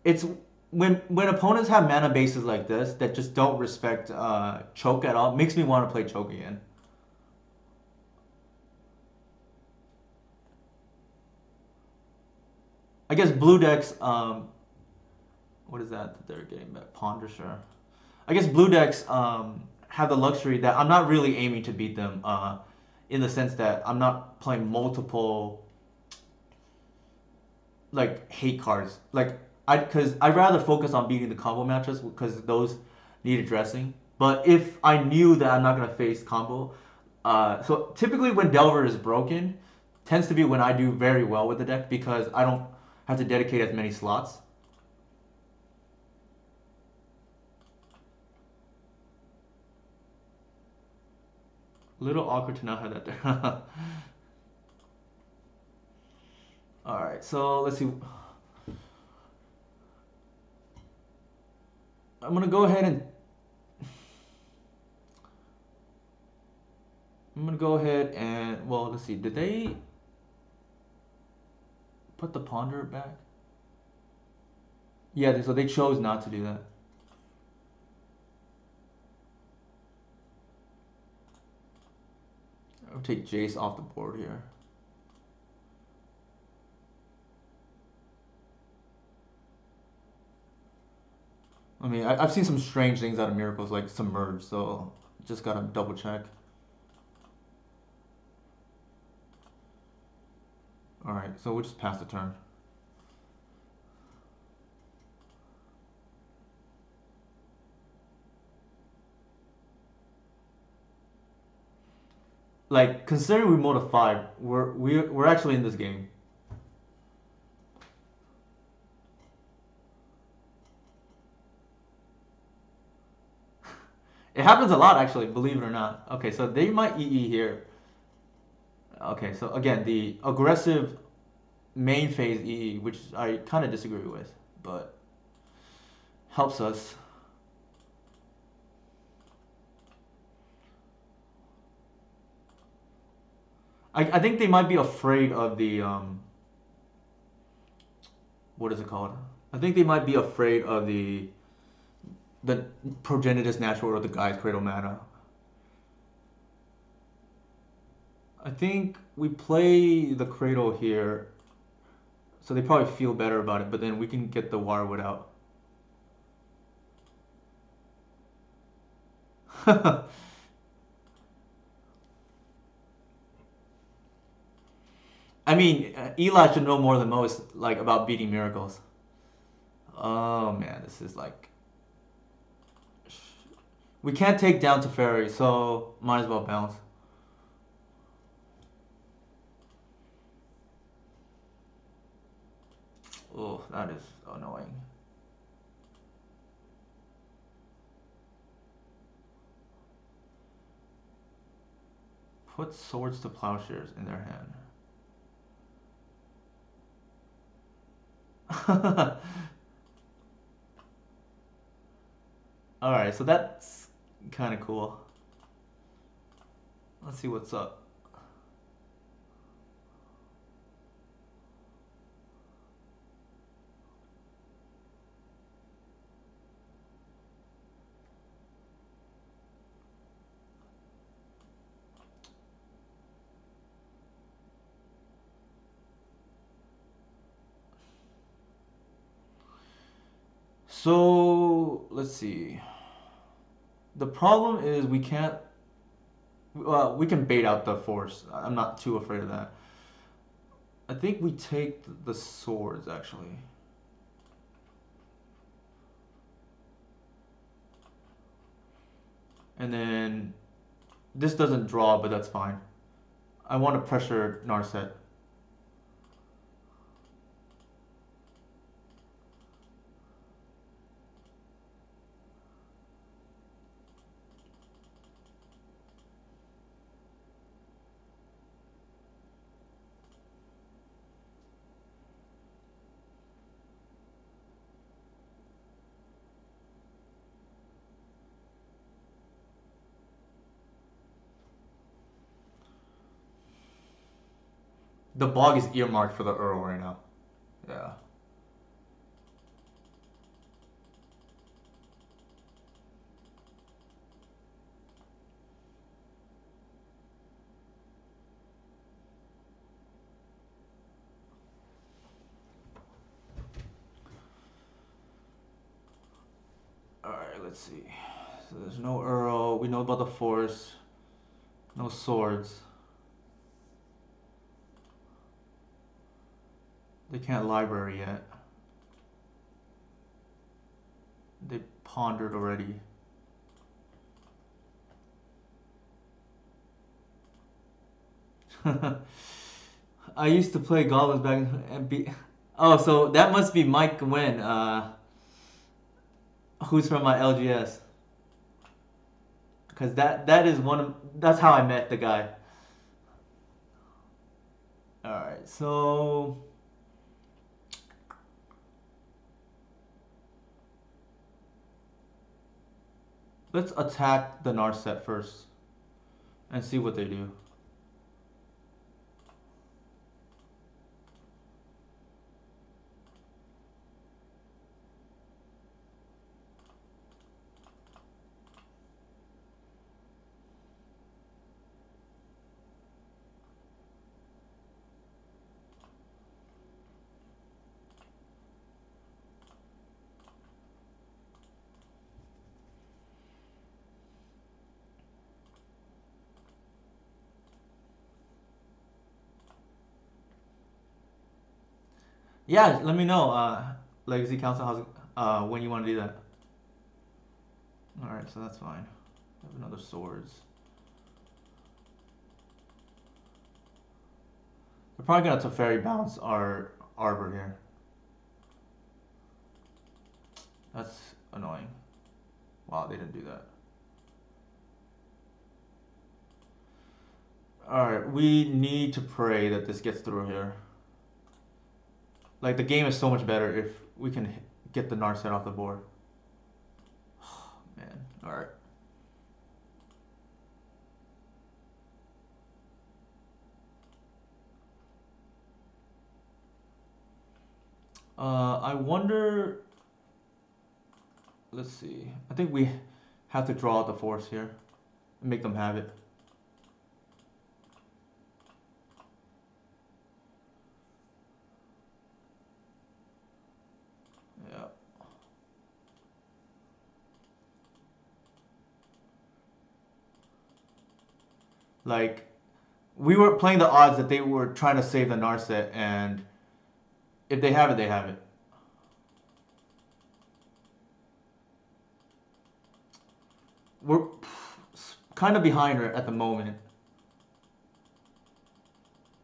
it's when opponents have mana bases like this that just don't respect choke at all, makes me want to play choke again. I guess blue decks. What is that they're getting back? Ponder, sure. I guess blue decks have the luxury that I'm not really aiming to beat them. In the sense that I'm not playing multiple like hate cards. Like because I'd rather focus on beating the combo matches because those need addressing. But if I knew that I'm not gonna face combo, so typically when Delver is broken, tends to be when I do very well with the deck because I don't have to dedicate as many slots. A little awkward to not have that there. All right, so let's see. I'm gonna go ahead and well, let's see. Did they put the ponder back? Yeah, so they chose not to do that. I'll take Jace off the board here. I mean, I've seen some strange things out of Miracles, like Submerge, so just gotta double check. Alright, so we'll just pass the turn. Like, considering we mode a 5, we're actually in this game. It happens a lot, actually, believe it or not. Okay, so they might EE here. Okay, so again, the aggressive main phase EE, which I kind of disagree with, but helps us. I think they might be afraid of the what is it called? I think they might be afraid of the Progenitus Natural or the Guy's Cradle Mana. I think we play the Cradle here, so they probably feel better about it, but then we can get the Wirewood out. I mean, Eli should know more than most, like, about beating Miracles. Oh man, this is like... We can't take down Teferi, so might as well bounce. Oh, that is annoying. Put Swords to Plowshares in their hand. Alright, so that's kind of cool. Let's see what's up. So, let's see. The problem is we can't... we can bait out the Force. I'm not too afraid of that. I think we take the Swords, actually. And then... This doesn't draw, but that's fine. I want to pressure Narset. The Bog is earmarked for the Earl right now. Yeah. Alright, let's see. So there's no Earl. We know about the Force. No Swords. They can't library yet. They pondered already. I used to play Goblins back and be... Oh, so that must be Mike Nguyen, who's from my LGS. Because that is one of... That's how I met the guy. Alright, so... Let's attack the Narset first. And see what they do. Yeah, let me know. Legacy Council, when you want to do that. All right, so that's fine. I have another swords. They're probably gonna Teferi bounce our Arbor here. That's annoying. Wow, they didn't do that. Alright, we need to pray that this gets through here. Like, the game is so much better if we can get the Narset off the board. Man, alright. I wonder... Let's see. I think we have to draw out the force here. And make them have it. Yeah. Like, we were playing the odds that they were trying to save the Narset, and if they have it, they have it. We're kind of behind her at the moment.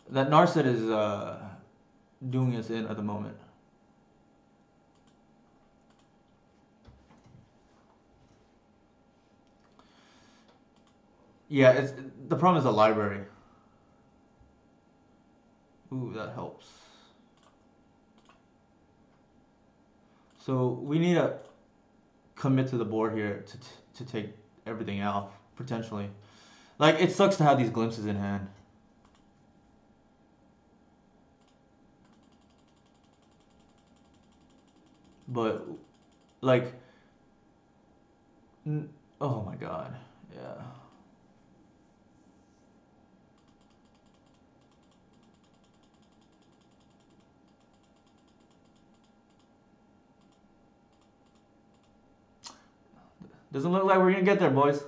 That Narset is doing us in at the moment. Yeah, it's the problem is the library. Ooh, that helps. So we need to commit to the board here to take everything out potentially. Like, it sucks to have these glimpses in hand. But like, oh my god, yeah. Doesn't look like we're gonna get there, boys.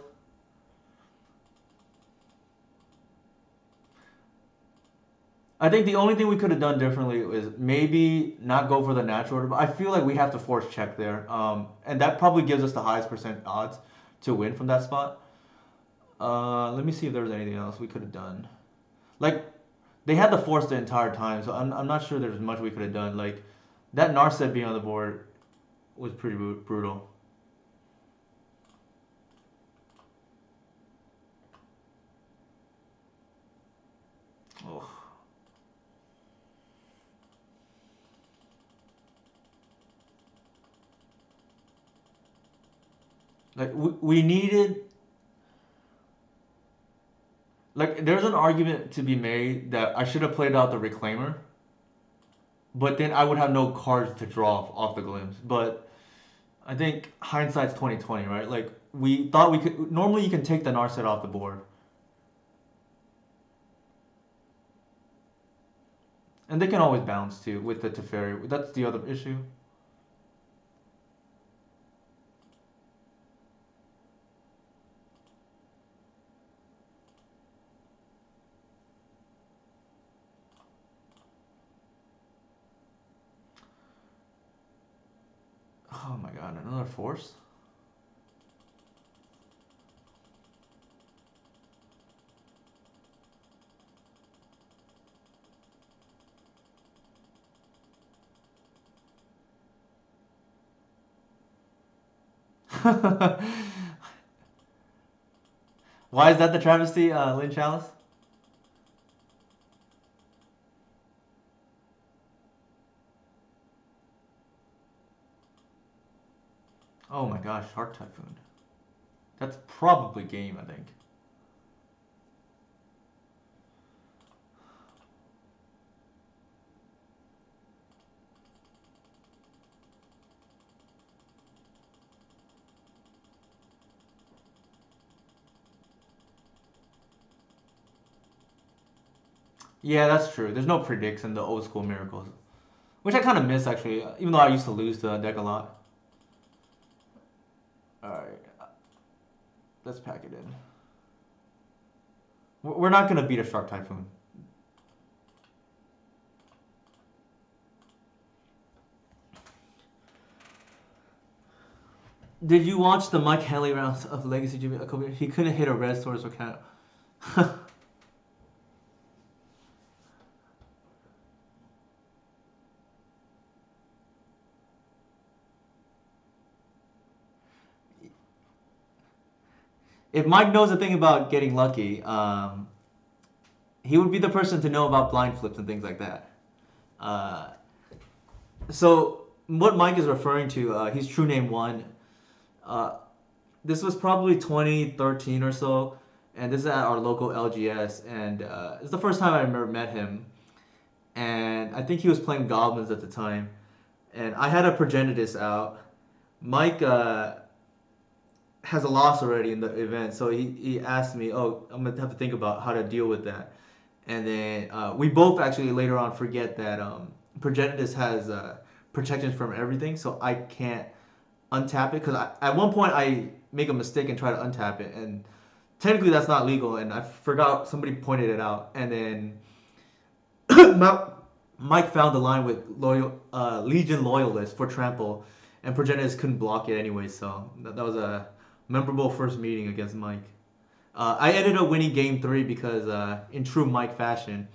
I think the only thing we could have done differently is maybe not go for the natural order, but I feel like we have to force check there. And that probably gives us the highest percent odds to win from that spot. Let me see if there was anything else we could have done. Like, they had the force the entire time, so I'm not sure there's much we could have done. Like, that Narset being on the board was pretty brutal. Oh. Like, we needed... Like, there's an argument to be made that I should have played out the Reclaimer, but then I would have no cards to draw off the glimpse. But I think hindsight's 2020, right? Like, we thought we could... Normally you can take the Narset off the board. And they can always bounce too with the Teferi. That's the other issue. Oh my god, another force? Why is that the travesty, Lynn Chalice? Oh my gosh, Shark Typhoon. That's probably game, I think. Yeah, that's true. There's no predicts in the old school miracles. Which I kind of miss, actually, even though I used to lose the deck a lot. Alright. Let's pack it in. We're not going to beat a Shark Typhoon. Did you watch the Mike Henley rounds of Legacy Jimmy? He couldn't hit a red source or count. If Mike knows a thing about getting lucky, he would be the person to know about blind flips and things like that. Uh, so what Mike is referring to, he's True Name One. Uh, this was probably 2013 or so, and this is at our local LGS, and it's the first time I ever met him. And I think he was playing Goblins at the time, and I had a Progenitus out. Mike has a loss already in the event, so he asked me, "Oh, I'm gonna have to think about how to deal with that." And then we both actually later on forget that Progenitus has protections from everything, so I can't untap it because at one point I make a mistake and try to untap it, and technically that's not legal, and I forgot somebody pointed it out, and then Mike found the line with Legion Loyalist for trample, and Progenitus couldn't block it anyway, so that was a memorable first meeting against Mike. I ended up winning game 3 because, in true Mike fashion,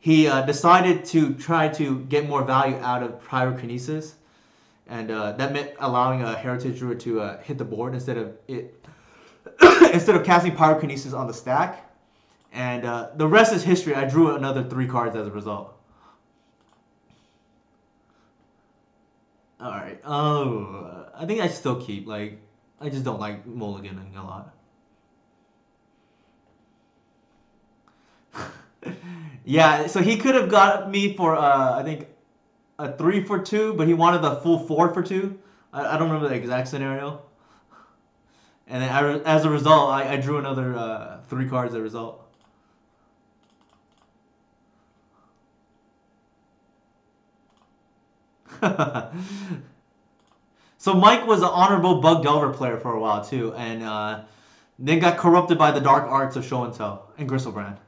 he decided to try to get more value out of Pyrokinesis, and that meant allowing a Heritage Druid to hit the board instead of it instead of casting Pyrokinesis on the stack. And the rest is history. I drew another 3 cards as a result. All right. Oh, I think I still keep like I just don't like mulliganing a lot. Yeah, so he could have got me for I think a 3 for 2, but he wanted the full 4 for 2. I don't remember the exact scenario. And then as a result, I drew another 3 cards as a result. So Mike was an honorable Bug Delver player for a while too, and then got corrupted by the dark arts of Show and Tell and Gristlebrand.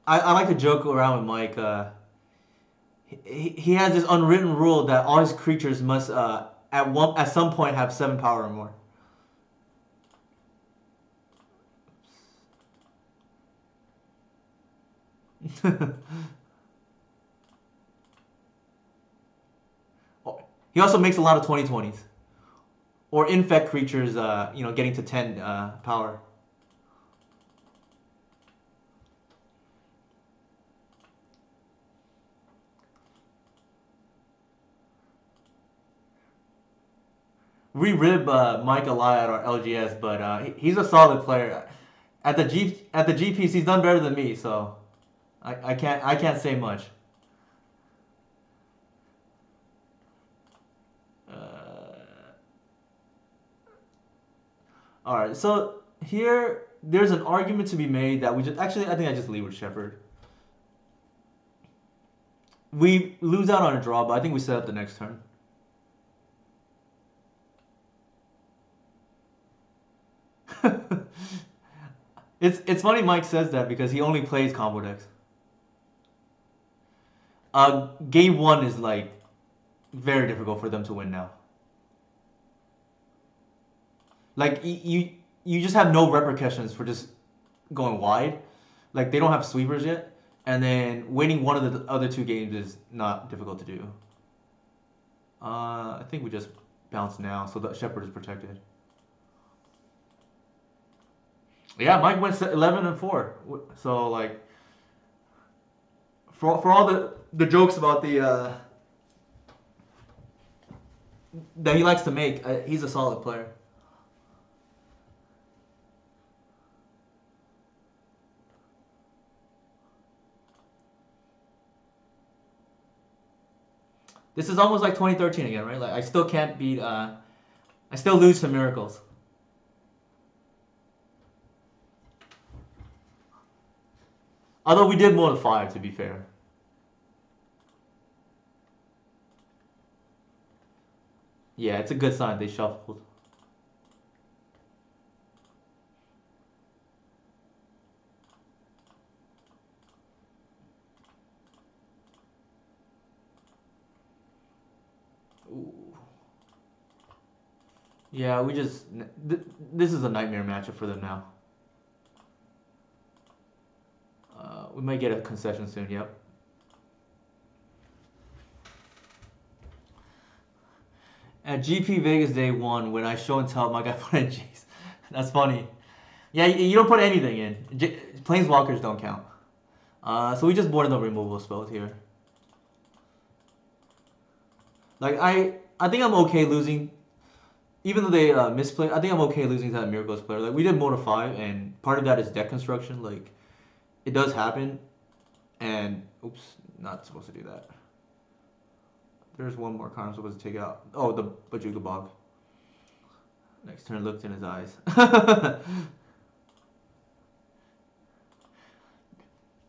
I like to joke around with Mike. He has this unwritten rule that all his creatures must at some point have 7 power or more. He also makes a lot of 2020s or infect creatures, getting to 10 power. We rib Mike a lot at our LGS, but he's a solid player. At the GPs, he's done better than me, so I can't say much. All right, so here there's an argument to be made that we just actually I think I just leave with Shepard. We lose out on a draw, but I think we set up the next turn. It's funny Mike says that because he only plays combo decks. Game 1 is like very difficult for them to win now. Like you just have no repercussions for just going wide. Like they don't have sweepers yet, and then winning one of the other 2 games is not difficult to do. I think we just bounce now, so the Shepherd is protected. Yeah, Mike went 11-4. So like, for all the jokes about the that he likes to make, he's a solid player. This is almost like 2013 again, right? Like I still can't beat. I still lose to Miracles. Although we did more than 5, to be fair. Yeah, it's a good sign they shuffled. Ooh. Yeah, we just this is a nightmare matchup for them now. We might get a concession soon. Yep. At GP Vegas Day 1, when I show and tell, my guy put in Jace. That's funny. Yeah, you don't put anything in. Planeswalkers don't count. So we just boarded the removal spells here. Like, I think I'm okay losing, even though they misplay, I think I'm okay losing to that Miracles player. Like, we did Motor 5, and part of that is deck construction. Like, it does happen, and, oops, not supposed to do that. There's one more card I'm supposed to take out. Oh, the Bajuga Bog. Next turn, looked in his eyes.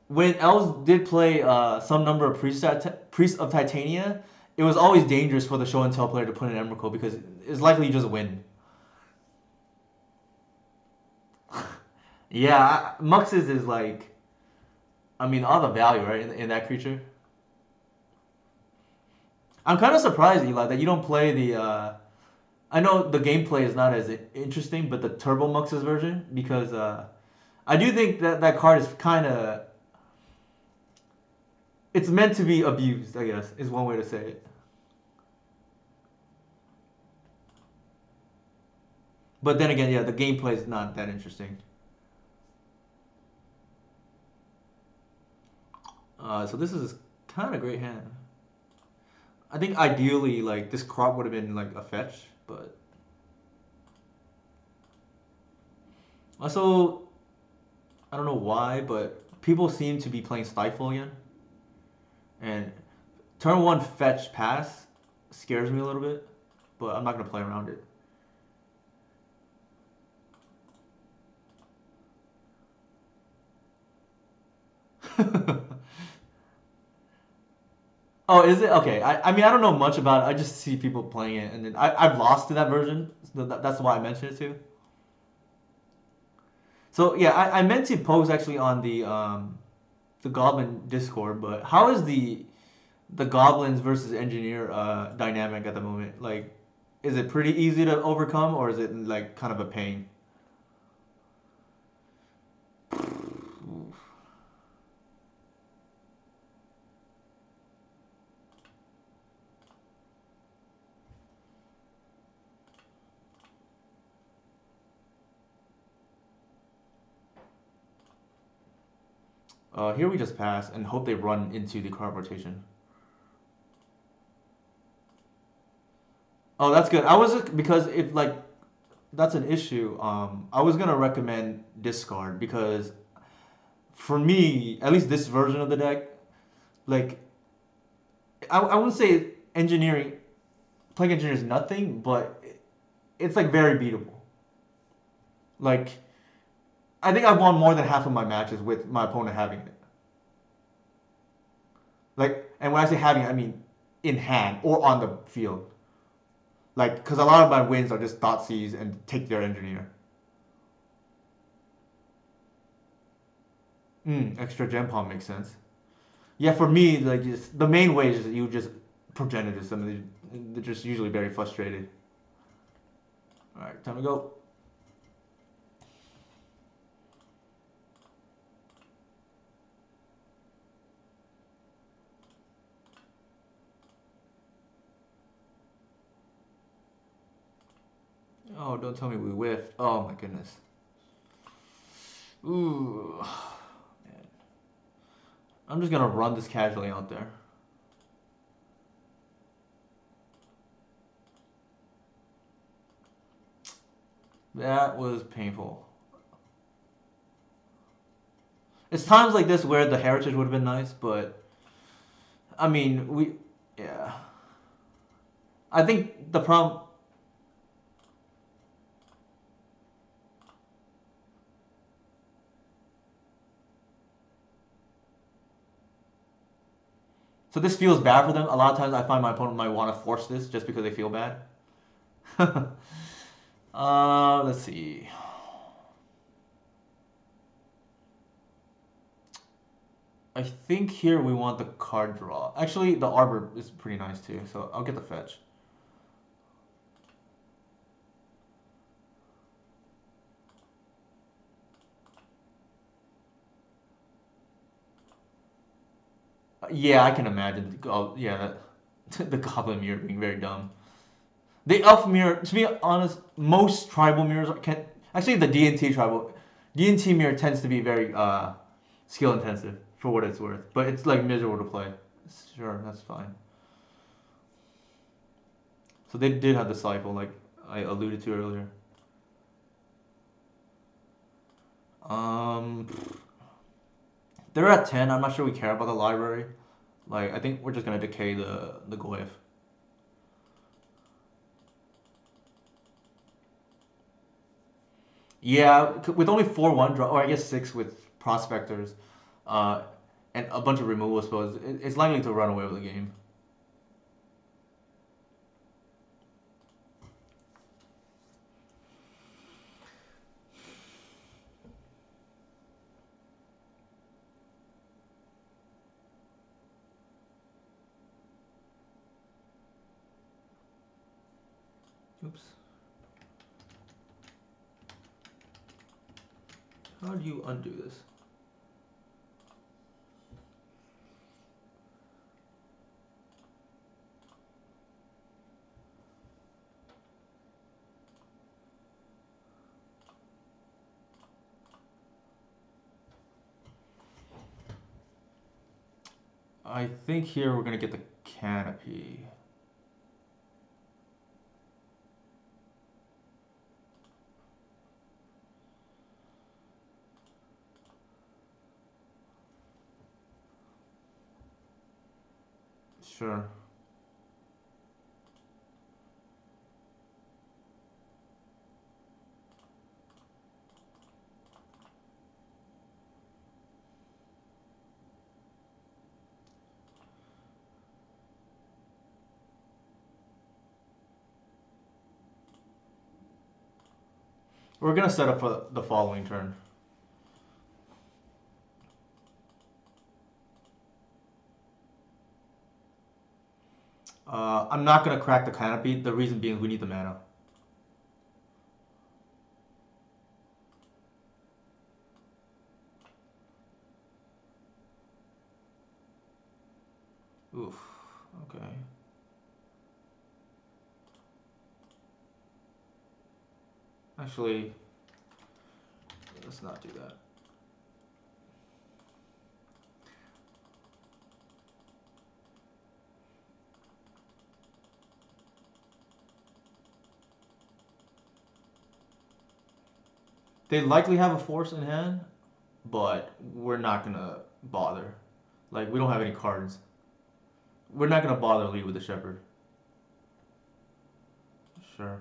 When Elves did play some number of Priests of Titania, it was always dangerous for the show and tell player to put in Emrakul because it's likely you just win. Yeah, Muxus is like, I mean, all the value, right, in that creature. I'm kind of surprised, Eli, that you don't play the. I know the gameplay is not as interesting, but the Turbo Muxus version, because I do think that that card is kind of. It's meant to be abused, I guess, is one way to say it. But then again, yeah, the gameplay is not that interesting. So this is kind of a great hand. I think ideally, like, this crop would have been like a fetch, but also I don't know why, but people seem to be playing Stifle again, and turn one fetch pass scares me a little bit, but I'm not gonna play around it. Oh, is it? Okay. I mean, I don't know much about it. I just see people playing it, and then I've lost to that version. So that's why I mentioned it too. So yeah, I meant to post actually on the Goblin Discord, but how is the Goblins versus Engineer dynamic at the moment? Like, is it pretty easy to overcome, or is it like kind of a pain? Here we just pass and hope they run into the card rotation. Oh, that's good. I was because if like that's an issue. I was gonna recommend discard because for me, at least this version of the deck, like I wouldn't say engineering playing engineer is nothing, but it's like very beatable. Like I think I've won more than half of my matches with my opponent having it. Like, and when I say having it, I mean in hand or on the field. Like, because a lot of my wins are just dot C's and take their engineer. Extra gem palm makes sense. Yeah, for me, like just the main way is just, you just progenitus them. They're just usually very frustrated. All right, time to go. Oh, don't tell me we whiffed. Oh my goodness. Ooh, man. I'm just gonna run this casually out there. That was painful. It's times like this where the heritage would have been nice, but I mean, yeah. I think the problem. So this feels bad for them. A lot of times I find my opponent might want to force this just because they feel bad. Let's see. I think here we want the card draw. Actually, the Arbor is pretty nice too, so I'll get the fetch. Yeah, I can imagine. Oh, yeah, that, the Goblin mirror being very dumb. The Elf mirror, to be honest, most tribal mirrors can actually the D&T tribal D&T mirror tends to be very skill intensive for what it's worth, but it's like miserable to play. Sure, that's fine. So they did have the cycle, like I alluded to earlier. Um, they're at 10. I'm not sure we care about the library. Like I think we're just gonna decay the Goyf. Yeah, with only 4-1 draw, or I guess 6 with prospectors, uh, and a bunch of removal spells, it's likely to run away with the game. Oops. How do you undo this? I think here we're gonna get the canopy. Sure. We're gonna set up for the following turn. I'm not gonna crack the canopy. The reason being we need the mana. Oof. Okay. Actually, let's not do that. They likely have a force in hand, but we're not gonna bother. Like we don't have any cards. We're not gonna bother lead with the shepherd. Sure.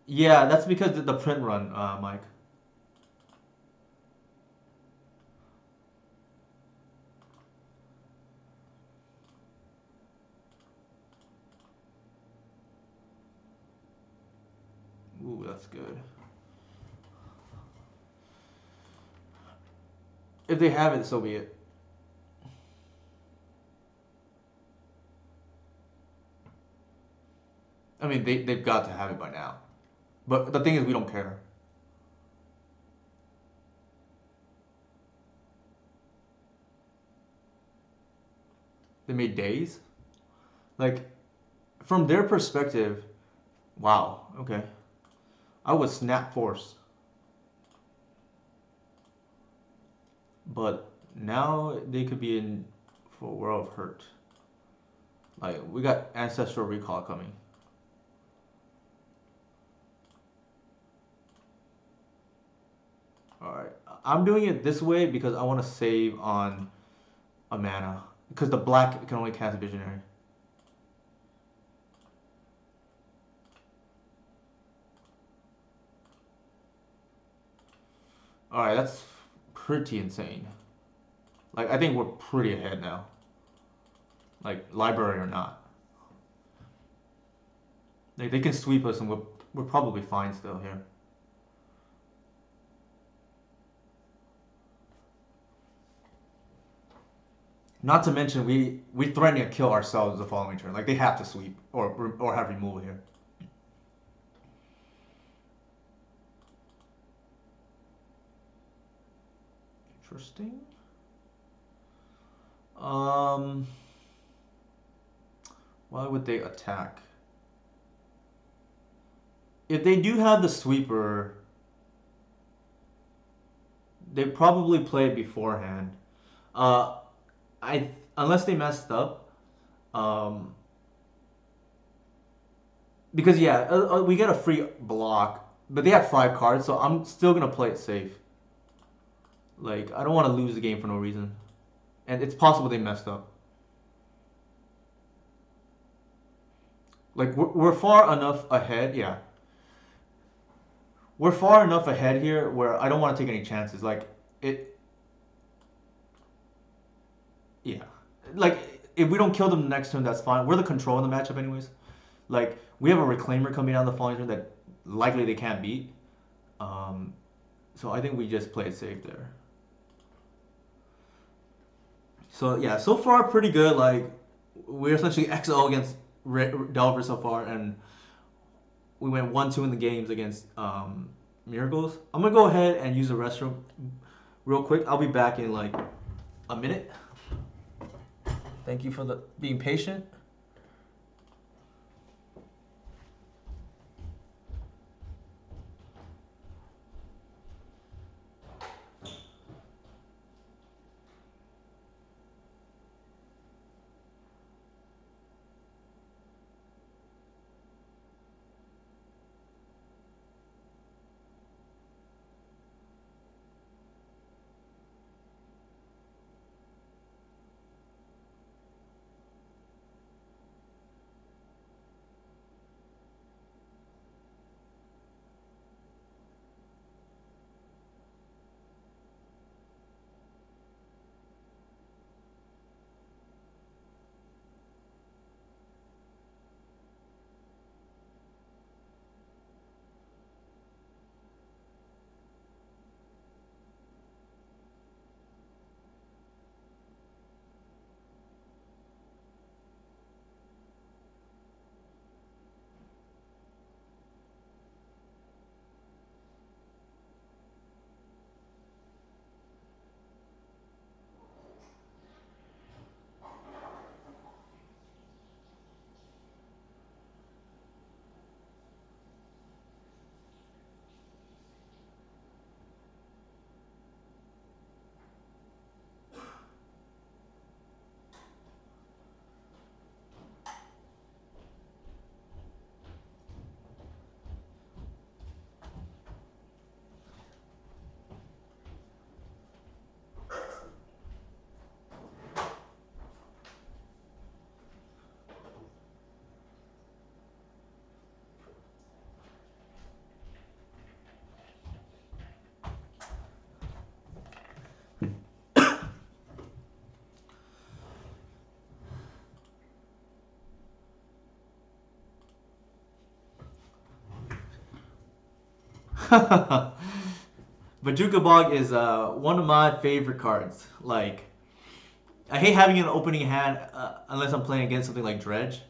Yeah, that's because the print run, Mike. Ooh, that's good. If they have it, so be it. I mean, they've got to have it by now. But the thing is, we don't care. They made days? Like, from their perspective, wow, okay. I would snap force. But now they could be in for a world of hurt. Like, we got Ancestral Recall coming. Alright. I'm doing it this way because I want to save on a mana. Because the black can only cast Visionary. Alright, that's pretty insane. Like, I think we're pretty ahead now. Like, library or not. Like, they can sweep us and we're probably fine still here. Not to mention, we threaten to kill ourselves the following turn. Like, they have to sweep or have removal here. Interesting. Um, why would they attack? If they do have the sweeper, they probably play it beforehand. Uh, I unless they messed up. Um, because yeah, we get a free block, but they have 5 cards, so I'm still gonna play it safe. Like I don't want to lose the game for no reason, and it's possible they messed up. Like we're far enough ahead, yeah. We're far enough ahead here where I don't want to take any chances. Like it, yeah. Like if we don't kill them the next turn, that's fine. We're the control in the matchup, anyways. Like we have a reclaimer coming down the following turn that likely they can't beat. Um, so I think we just play it safe there. So yeah, so far pretty good. Like we're essentially XO against Delver so far, and we went 1-2 in the games against Miracles. I'm gonna go ahead and use the restroom real quick. I'll be back in like a minute. Thank you for being patient. Bajuka Bog is one of my favorite cards. Like, I hate having an opening hand unless I'm playing against something like Dredge.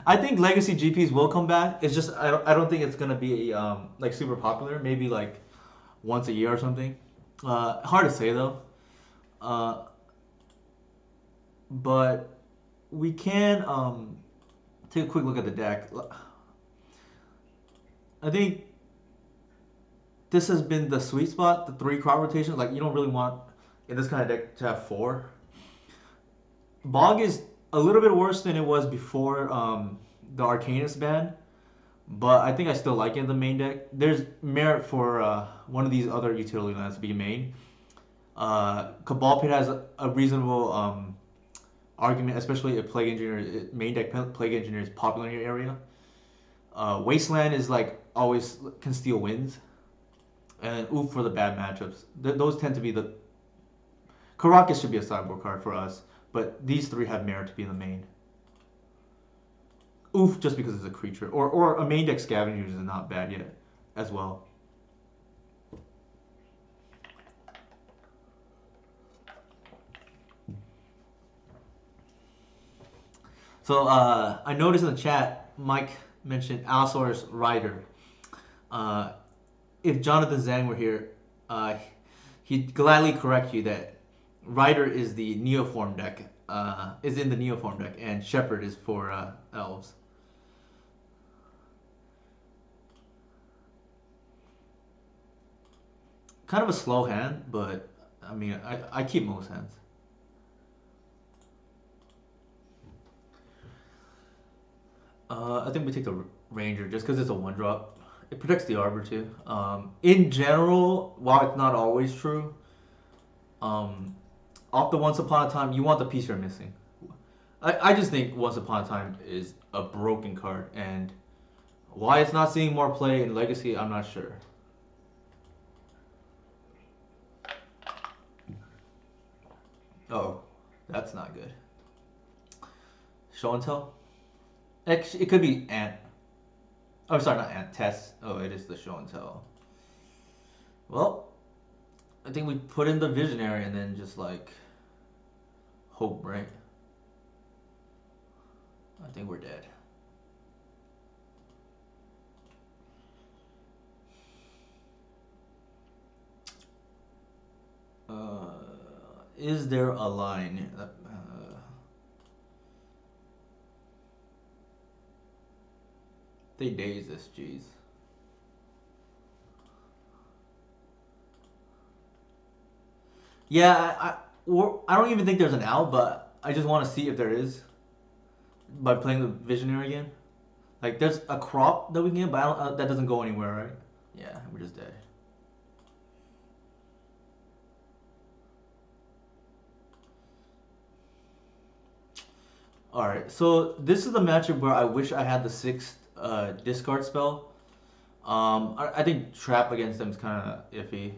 I think Legacy GPs will come back. It's just I don't think it's gonna be like super popular. Maybe like once a year or something. Hard to say though. Uh, but we can take a quick look at the deck. I think this has been the sweet spot, the 3 crop rotation. Like you don't really want in this kind of deck to have 4. Bog is a little bit worse than it was before the Arcanist ban, but I think I still like it in the main deck. There's merit for one of these other utility lands to be main. Cabal Pit has a reasonable argument, especially if Plague Engineer main deck Plague Engineer is popular in your area. Wasteland is like always can steal wins, and Oof for the bad matchups. Those tend to be the Karakas should be a sideboard card for us, but these 3 have merit to be in the main. Oof just because it's a creature, or a main deck Scavengers is not bad yet, as well. So I noticed in the chat, Mike mentioned Allosaurus Rider. Uh, if Jonathan Zhang were here, he'd gladly correct you that Rider is the Neoform deck, is in the Neoform deck, and Shepherd is for elves. Kind of a slow hand, but I mean, I keep most hands. I think we take the Ranger just because it's a one drop. It protects the Arbor too. In general, while it's not always true, off the Once Upon a Time, you want the piece you're missing. I just think Once Upon a Time is a broken card, and why it's not seeing more play in Legacy, I'm not sure. Oh, that's not good. Show and tell? It could be Ant. Oh, sorry, not Ant. Test. Oh, it is the show and tell. Well, I think we put in the Visionary and then just like hope, right? I think we're dead. Is there a line? They daze this, jeez. Yeah, I don't even think there's an out, but I just want to see if there is by playing the Visionary again. Like, there's a crop that we can get, but that doesn't go anywhere, right? Yeah, we're just dead. Alright, so this is the matchup where I wish I had the 6th discard spell. I think Trap against them is kind of iffy.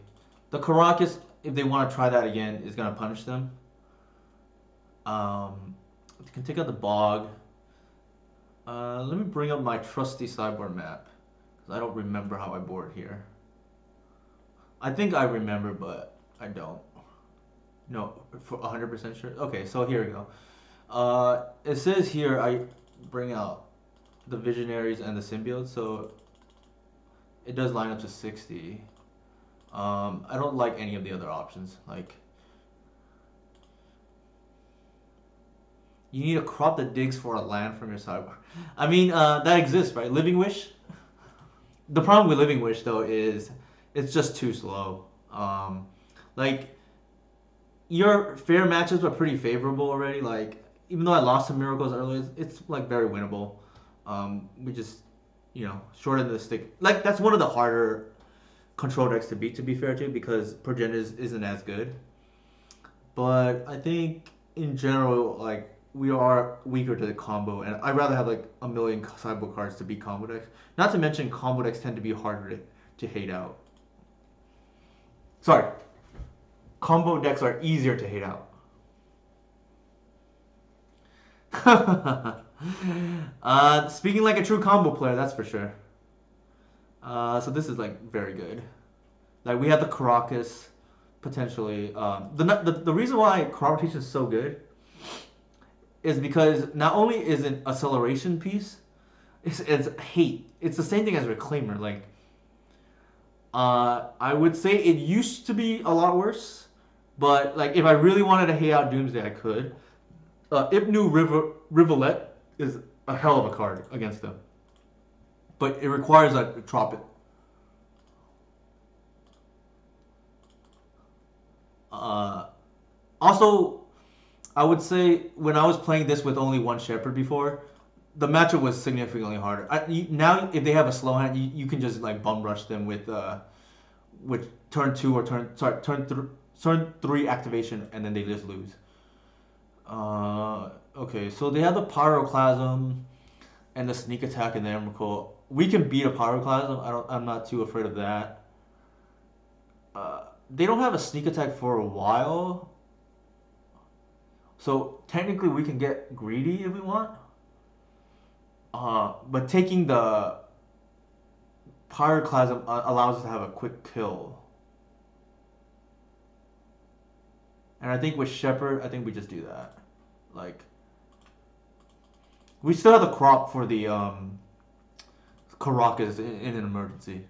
The Karakas, if they want to try that again, is going to punish them. You can take out the Bog. Let me bring up my trusty sideboard map, because I don't remember how I board here. I think I remember, but I don't. No, for 100% sure. Okay, so here we go. It says here I bring out the Visionaries and the Symbiotes, so it does line up to 60. I don't like any of the other options. Like, you need a crop that digs for a land from your sideboard. I mean, that exists, right? Living Wish. The problem with Living Wish though is it's just too slow. Like, your fair matches are pretty favorable already. Like, even though I lost some miracles earlier, it's like very winnable. We just, shorten the stick. Like, that's one of the harder control decks to beat, to be fair, too, because Progenitus isn't as good. But I think in general, like, we are weaker to the combo, and I'd rather have like a million sideboard cards to beat combo decks. Not to mention, combo decks tend to be harder to hate out. Sorry, combo decks are easier to hate out. Speaking like a true combo player, that's for sure. So this is like very good. Like, we have the Karakas potentially. The reason why Corruption is so good is because not only is it acceleration piece, it's hate. It's the same thing as Reclaimer. Like, I would say it used to be a lot worse, but like if I really wanted to hate out Doomsday, I could. Ipnu Rivulet is a hell of a card against them, but it requires a drop it. Also, I would say when I was playing this with only one Shepherd before, the matchup was significantly harder. Now, if they have a slow hand, you can just like bum rush them with turn 2 or turn 3 activation, and then they just lose. Okay, so they have the Pyroclasm and the Sneak Attack and the Emrakul. We can beat a Pyroclasm. I'm not too afraid of that. They don't have a Sneak Attack for a while, so technically we can get greedy if we want. But taking the Pyroclasm allows us to have a quick kill. And I think with Shepherd, I think we just do that. Like, we still have the crop for the Caracas in an emergency.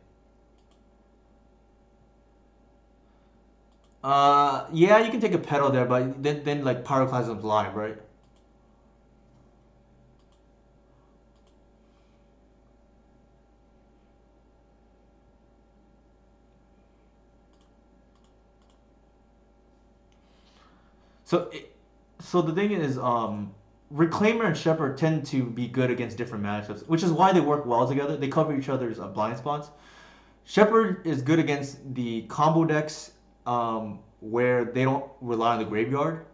Yeah, you can take a pedal there, but then like Pyroclasm's live, right? So, so the thing is, Reclaimer and Shepherd tend to be good against different matchups, which is why they work well together. They cover each other's blind spots. Shepherd is good against the combo decks where they don't rely on the graveyard,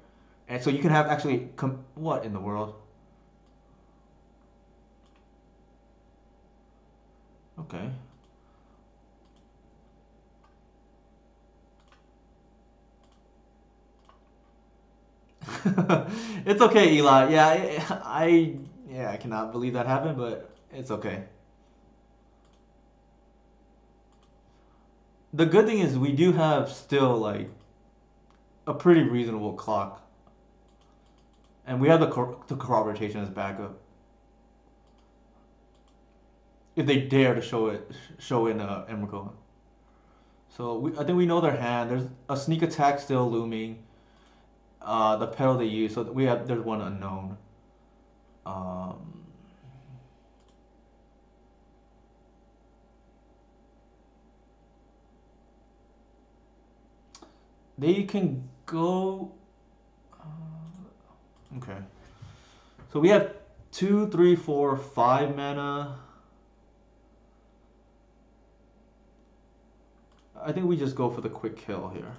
and so you can have actually what in the world? Okay. It's okay, Eli. Yeah, I cannot believe that happened, but it's okay. The good thing is we do have still like a pretty reasonable clock, and we have the crop rotation as backup. If they dare to show in Emrakul. So I think we know their hand. There's a sneak attack still looming. The pedal they use. So there's one unknown. Um, they can go. Okay. So we have 2, 3, 4, 5 mana. I think we just go for the quick kill here.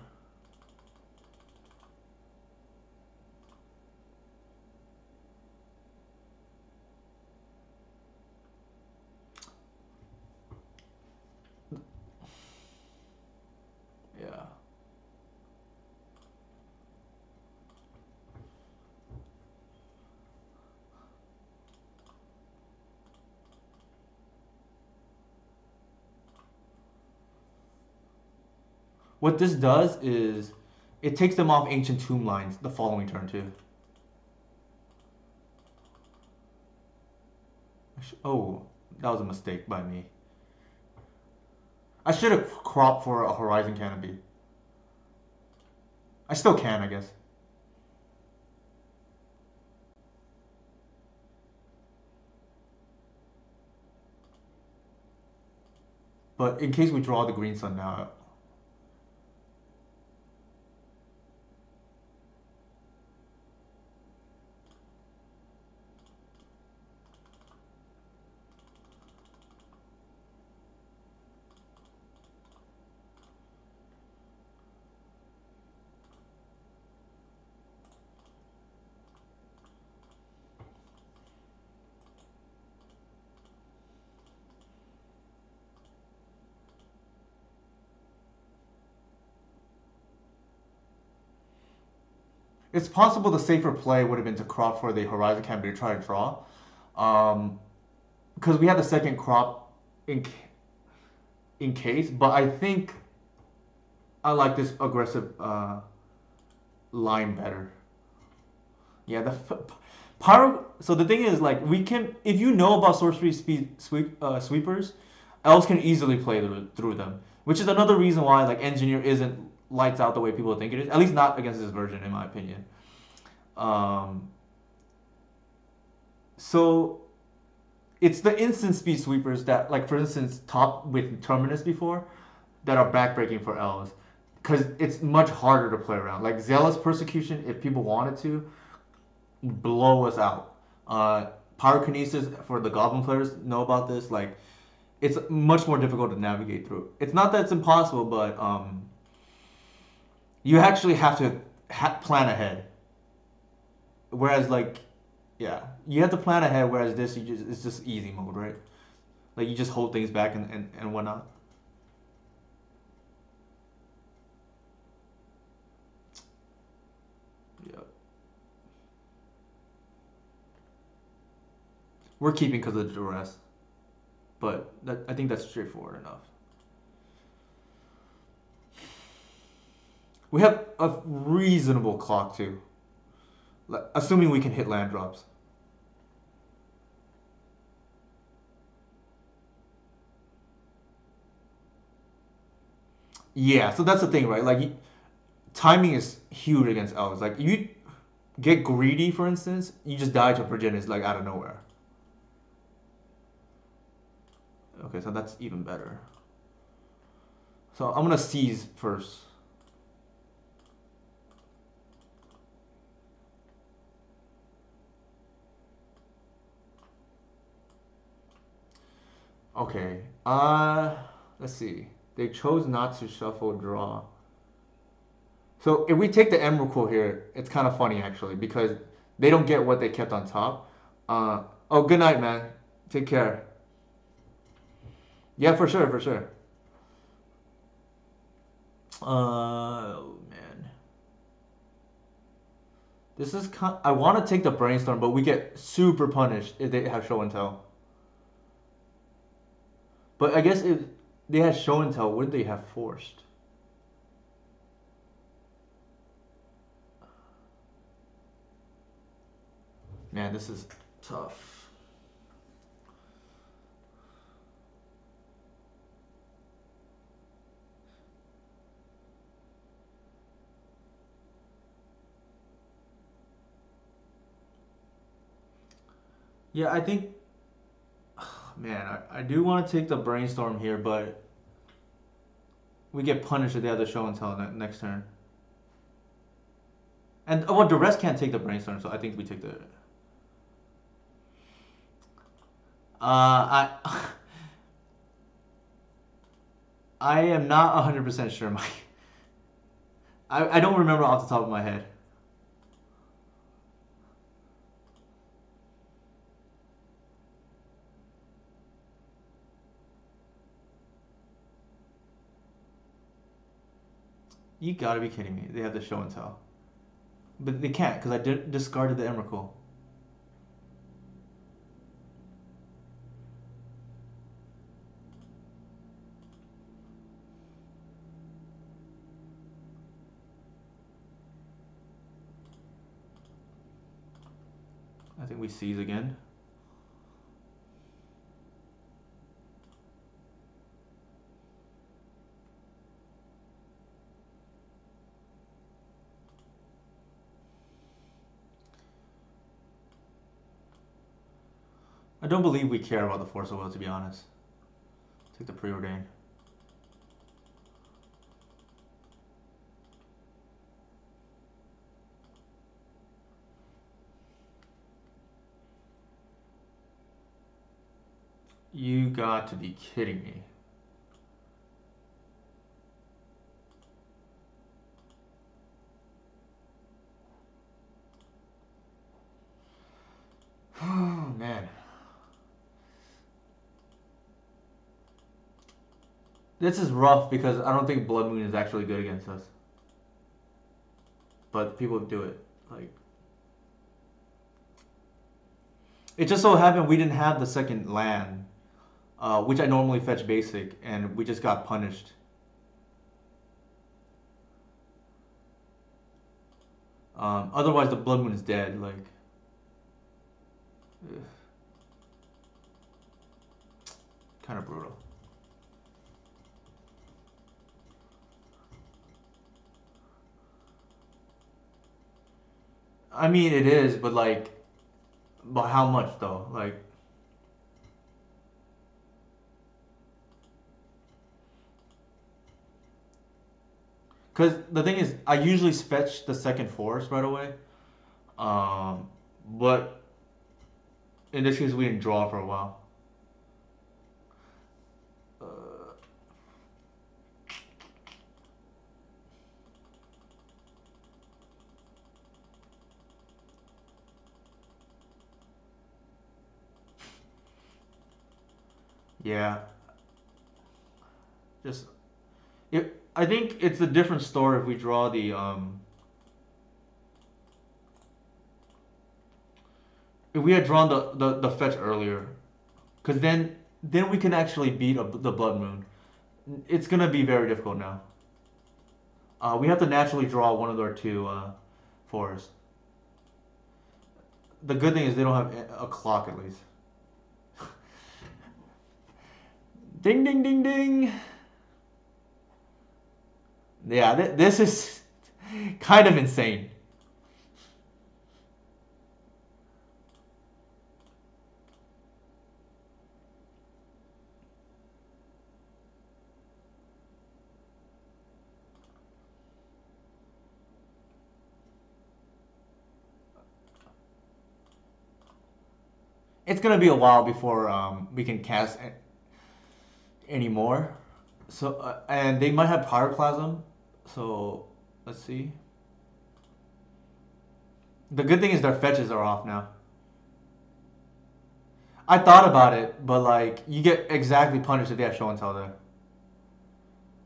Yeah. What this does is it takes them off Ancient Tomb lines the following turn too. Oh, that was a mistake by me. I should have cropped for a Horizon Canopy. I still can, I guess. But in case we draw the Green Sun now, it's possible the safer play would have been to crop for the Horizon Canopy to try to draw. Um, because we have the second crop in in case, but I think I like this aggressive line better. Yeah, pyro. So the thing is, like, we can if you know about sorcery sweepers, elves can easily play through them, which is another reason why like engineer isn't lights out the way people think it is. At least not against this version, in my opinion. Um, so it's the instant speed sweepers that, like, for instance, top with Terminus before, that are backbreaking for elves, because it's much harder to play around. Like Zealous Persecution, if people wanted to, blow us out. Pyrokinesis for the Goblin players know about this. Like, it's much more difficult to navigate through. It's not that it's impossible, but you actually have to plan ahead. Whereas, like, yeah, you have to plan ahead. Whereas this, it's just easy mode, right? Like, you just hold things back and whatnot. Yeah, we're keeping because of the duress, but I think that's straightforward enough. We have a reasonable clock too, like, assuming we can hit land drops. Yeah, so that's the thing, right? Like timing is huge against elves. Like you get greedy, for instance, you just die to Progenitus like out of nowhere. Okay, so that's even better. So I'm gonna seize first. Okay. Let's see. They chose not to shuffle draw. So if we take the Emrakul here, it's kind of funny actually because they don't get what they kept on top. Oh, good night, man. Take care. Yeah, for sure, for sure. Oh man, this is I want to take the brainstorm, but we get super punished if they have show and tell. But I guess if they had show and tell, would they have forced? Man, this is tough. Yeah, I think, man, I do want to take the brainstorm here, but we get punished if they have the show and tell next turn. And well, the rest can't take the brainstorm, so I think we take the. I I am not 100% sure, Mike. I don't remember off the top of my head. You gotta be kidding me. They have the show and tell. But they can't because I discarded the Emrakul. I think we seize again. I don't believe we care about the Force of Will, to be honest. Take the preordain. You got to be kidding me. Oh, man. This is rough because I don't think Blood Moon is actually good against us. But people do it. Like, it just so happened we didn't have the second land, which I normally fetch basic, and we just got punished. Otherwise, the Blood Moon is dead. Like, kind of brutal. I mean, it is, but like, but how much though? Like, because the thing is, I usually fetch the second forest right away. But in this case, we didn't draw for a while. Uh, yeah, just I think it's a different story if we draw the. If we had drawn the fetch earlier, because then we can actually beat the Blood Moon. It's gonna be very difficult now. We have to naturally draw one of our two forests. The good thing is they don't have a clock at least. Ding ding ding ding. Yeah, this is kind of insane. It's gonna be a while before we can cast anymore. So and they might have pyroclasm. So let's see. The good thing is their fetches are off now. I thought about it, but like you get exactly punished if they have show and tell there.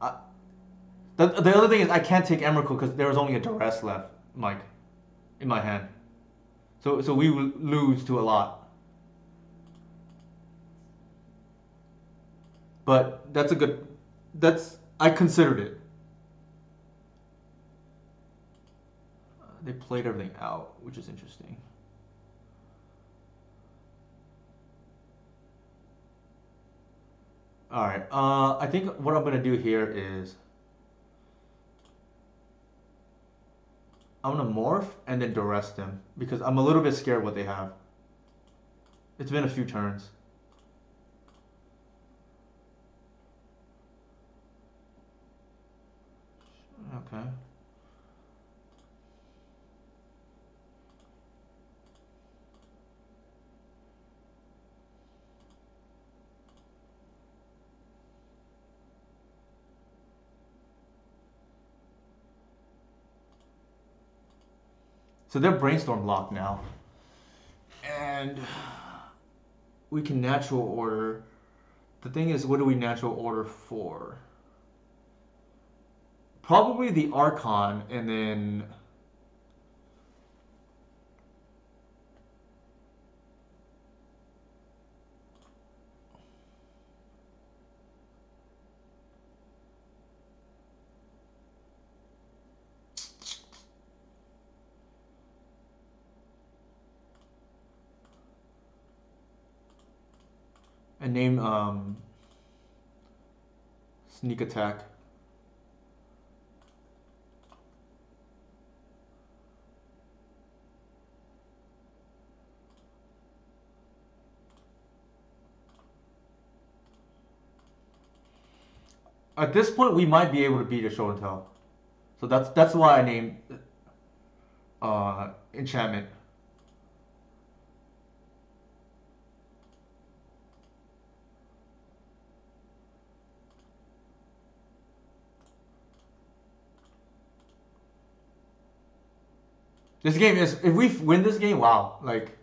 I, the other thing is I can't take Emrakul because there was only a duress left, Mike, in my hand. So we lose to a lot. But that's a good. That's I considered it. They played everything out, which is interesting. All right. I think what I'm gonna do here is I'm gonna morph and then duress them because I'm a little bit scared what they have. It's been a few turns. Okay. So they're brainstorm locked now, and we can natural order. The thing is, what do we natural order for? Probably the Archon, and then a name sneak attack. At this point, we might be able to beat a show and tell. So that's why I named enchantment. This game is if we win this game, wow! Like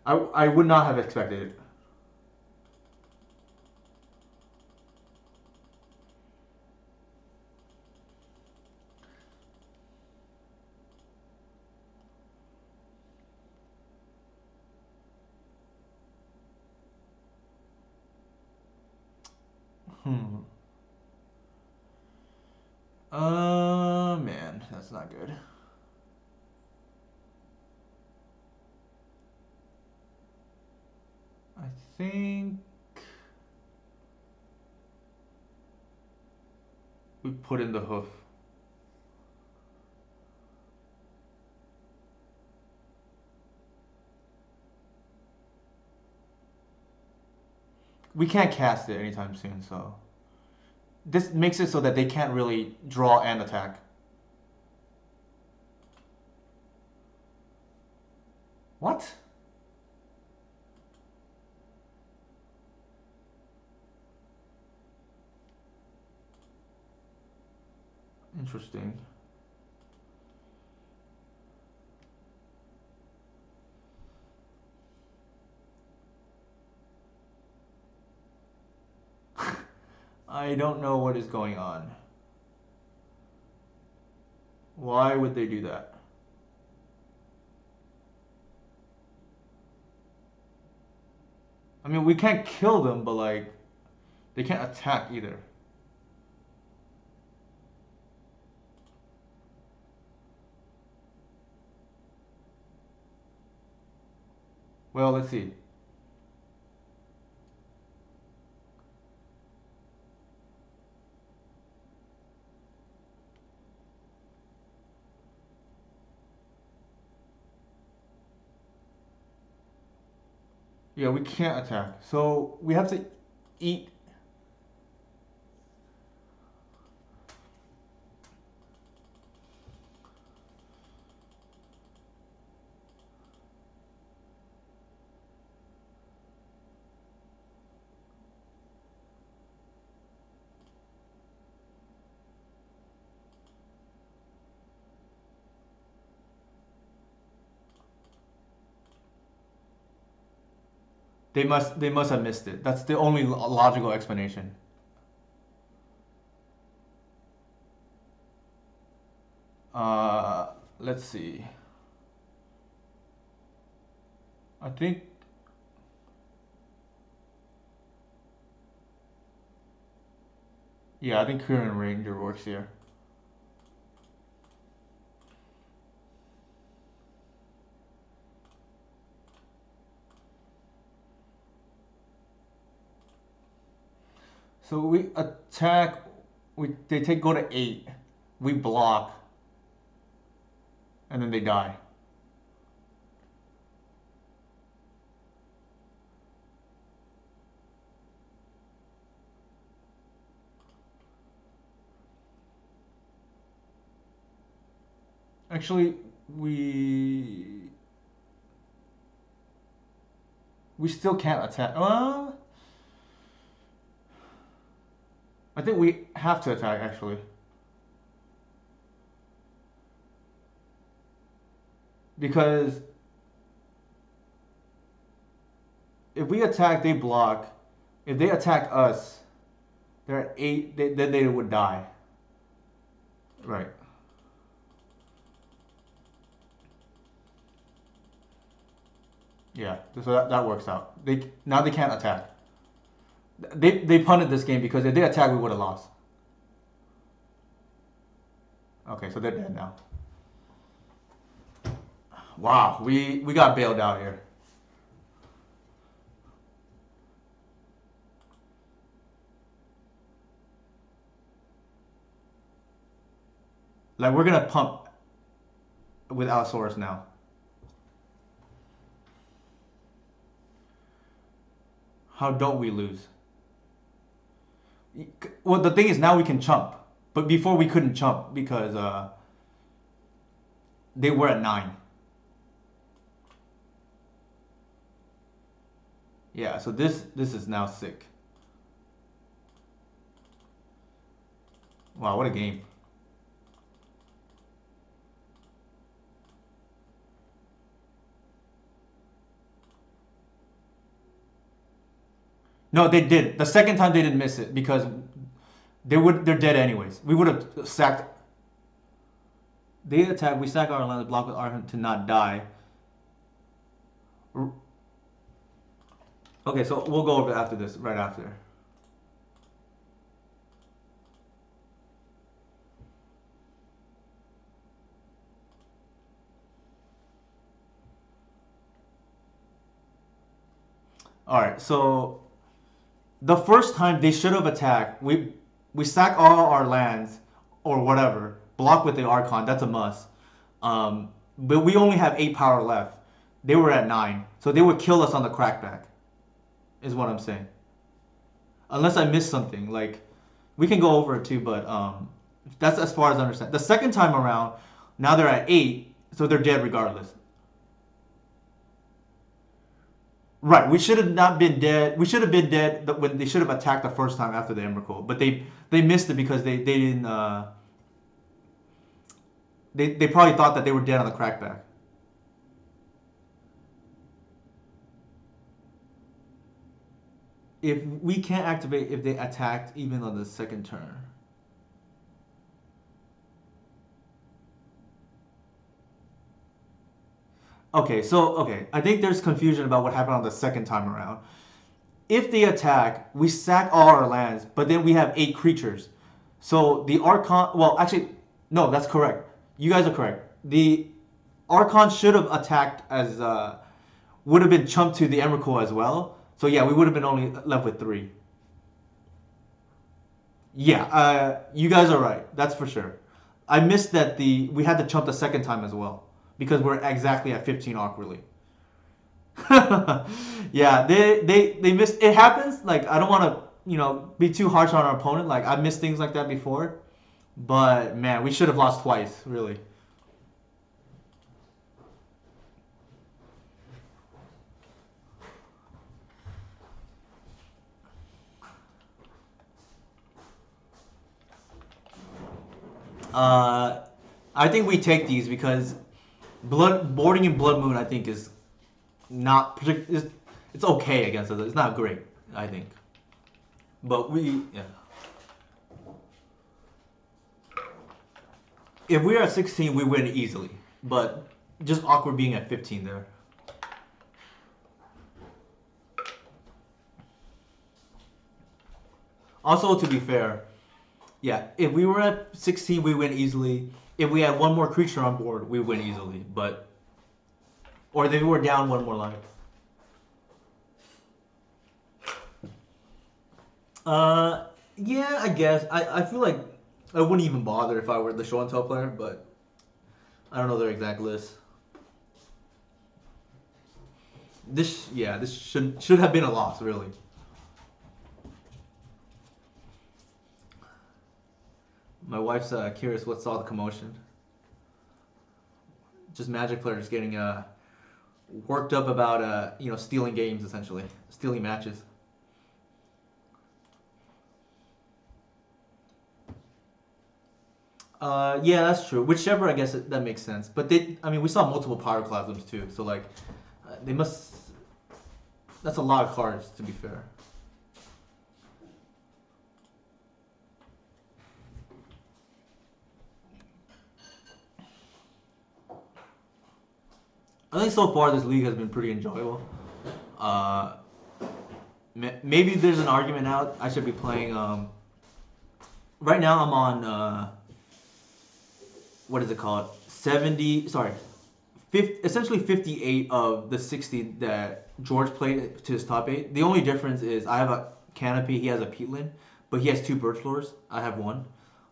I would not have expected it. Hmm. Man, that's not good. I think we put in the hoof. We can't cast it anytime soon, so this makes it so that they can't really draw and attack. What? Interesting. I don't know what is going on. Why would they do that? I mean, we can't kill them, but like, they can't attack either. Well, let's see. Yeah, we can't attack. So we have to eat. They must have missed it. That's the only logical explanation. Let's see. I think yeah, I think Kieran Ranger works here. So we attack. They take go to 8. We block, and then they die. Actually, we we still can't attack. I think we have to attack actually because if we attack, they block. If they attack us, they're at 8. Then they would die. Right. Yeah. So that works out. They can't attack. They punted this game because if they attack, we would have lost. Okay, so they're dead now. Wow, we got bailed out here. Like we're gonna pump with Allosaurus now. How don't we lose? Well, the thing is now we can chump, but before we couldn't chump because they were at 9. Yeah, so this is now sick. Wow, what a game. No, they did. The second time they didn't miss it because they're dead anyways. We would have sacked. They attack. We sack our land, block with our to not die. Okay, so we'll go over after this. Right after. All right. So the first time they should have attacked. We sack all our lands or whatever. Block with the Archon. That's a must. But we only have 8 power left. They were at 9, so they would kill us on the crackback. Is what I'm saying. Unless I missed something, like we can go over it too, but that's as far as I understand. The second time around, now they're at 8, so they're dead regardless. Right, we should have not been dead. We should have been dead when they should have attacked the first time after the Emrakul, but they missed it because they didn't. They probably thought that they were dead on the crackback. If we can't activate if they attacked even on the second turn. Okay, I think there's confusion about what happened on the second time around. If they attack, we sack all our lands, but then we have 8 creatures. So the Archon, well, actually, no, that's correct. You guys are correct. The Archon should have attacked as would have been chumped to the Emrakul as well. So yeah, we would have been only left with 3. Yeah, you guys are right. That's for sure. I missed that we had to chump the second time as well because we're exactly at 15 awkwardly. Yeah, they missed. It happens. Like I don't want to be too harsh on our opponent. Like I missed things like that before, but man, we should have lost twice. Really. Uh, I think we take these because blood boarding in Blood Moon. I think is not it's okay against us. It's not great. I think, but yeah. If we are at 16, we win easily. But just awkward being at 15 there. Also, to be fair, yeah, if we were at 16, we win easily. If we had one more creature on board, we win easily. But or if we were down one more line. Yeah, I guess. I feel like I wouldn't even bother if I were the show and tell player, but I don't know their exact list. This should have been a loss, really. My wife's curious what's all the commotion. Just Magic players getting worked up about stealing games, essentially stealing matches. Yeah, that's true. Whichever, I guess that makes sense. But I mean, we saw multiple pyroclasms too, so like, they must. That's a lot of cards, to be fair. I think so far this league has been pretty enjoyable. Uh, maybe there's an argument out. I should be playing. Right now I'm on. What is it called? 70. Sorry, 50, essentially 58 of the 60 that George played to his top 8. The only difference is I have a Canopy, he has a Peatland, but he has 2 Birch Lords. I have 1.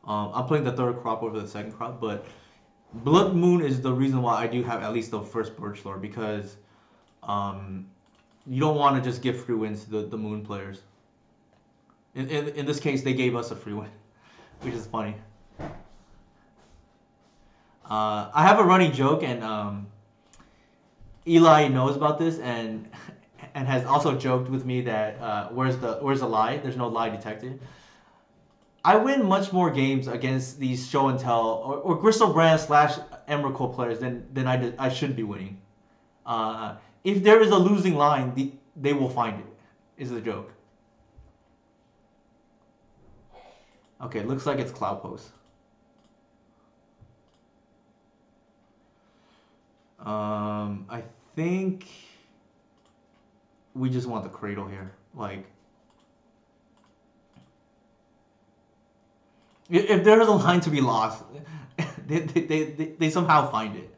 I'm playing the third crop over the second crop, but Blood Moon is the reason why I do have at least the first Birch Lord because um, you don't want to just give free wins to the Moon players. In this case, they gave us a free win, which is funny. I have a running joke, and Eli knows about this, and has also joked with me that where's the lie? There's no lie detected. I win much more games against these show and tell or Griselbrand / Emrakul players than I should be winning. If there is a losing line, they will find it. Is the joke? Okay, looks like it's Cloud Post. I think we just want the Cradle here. Like, if there is a line to be lost, they somehow find it.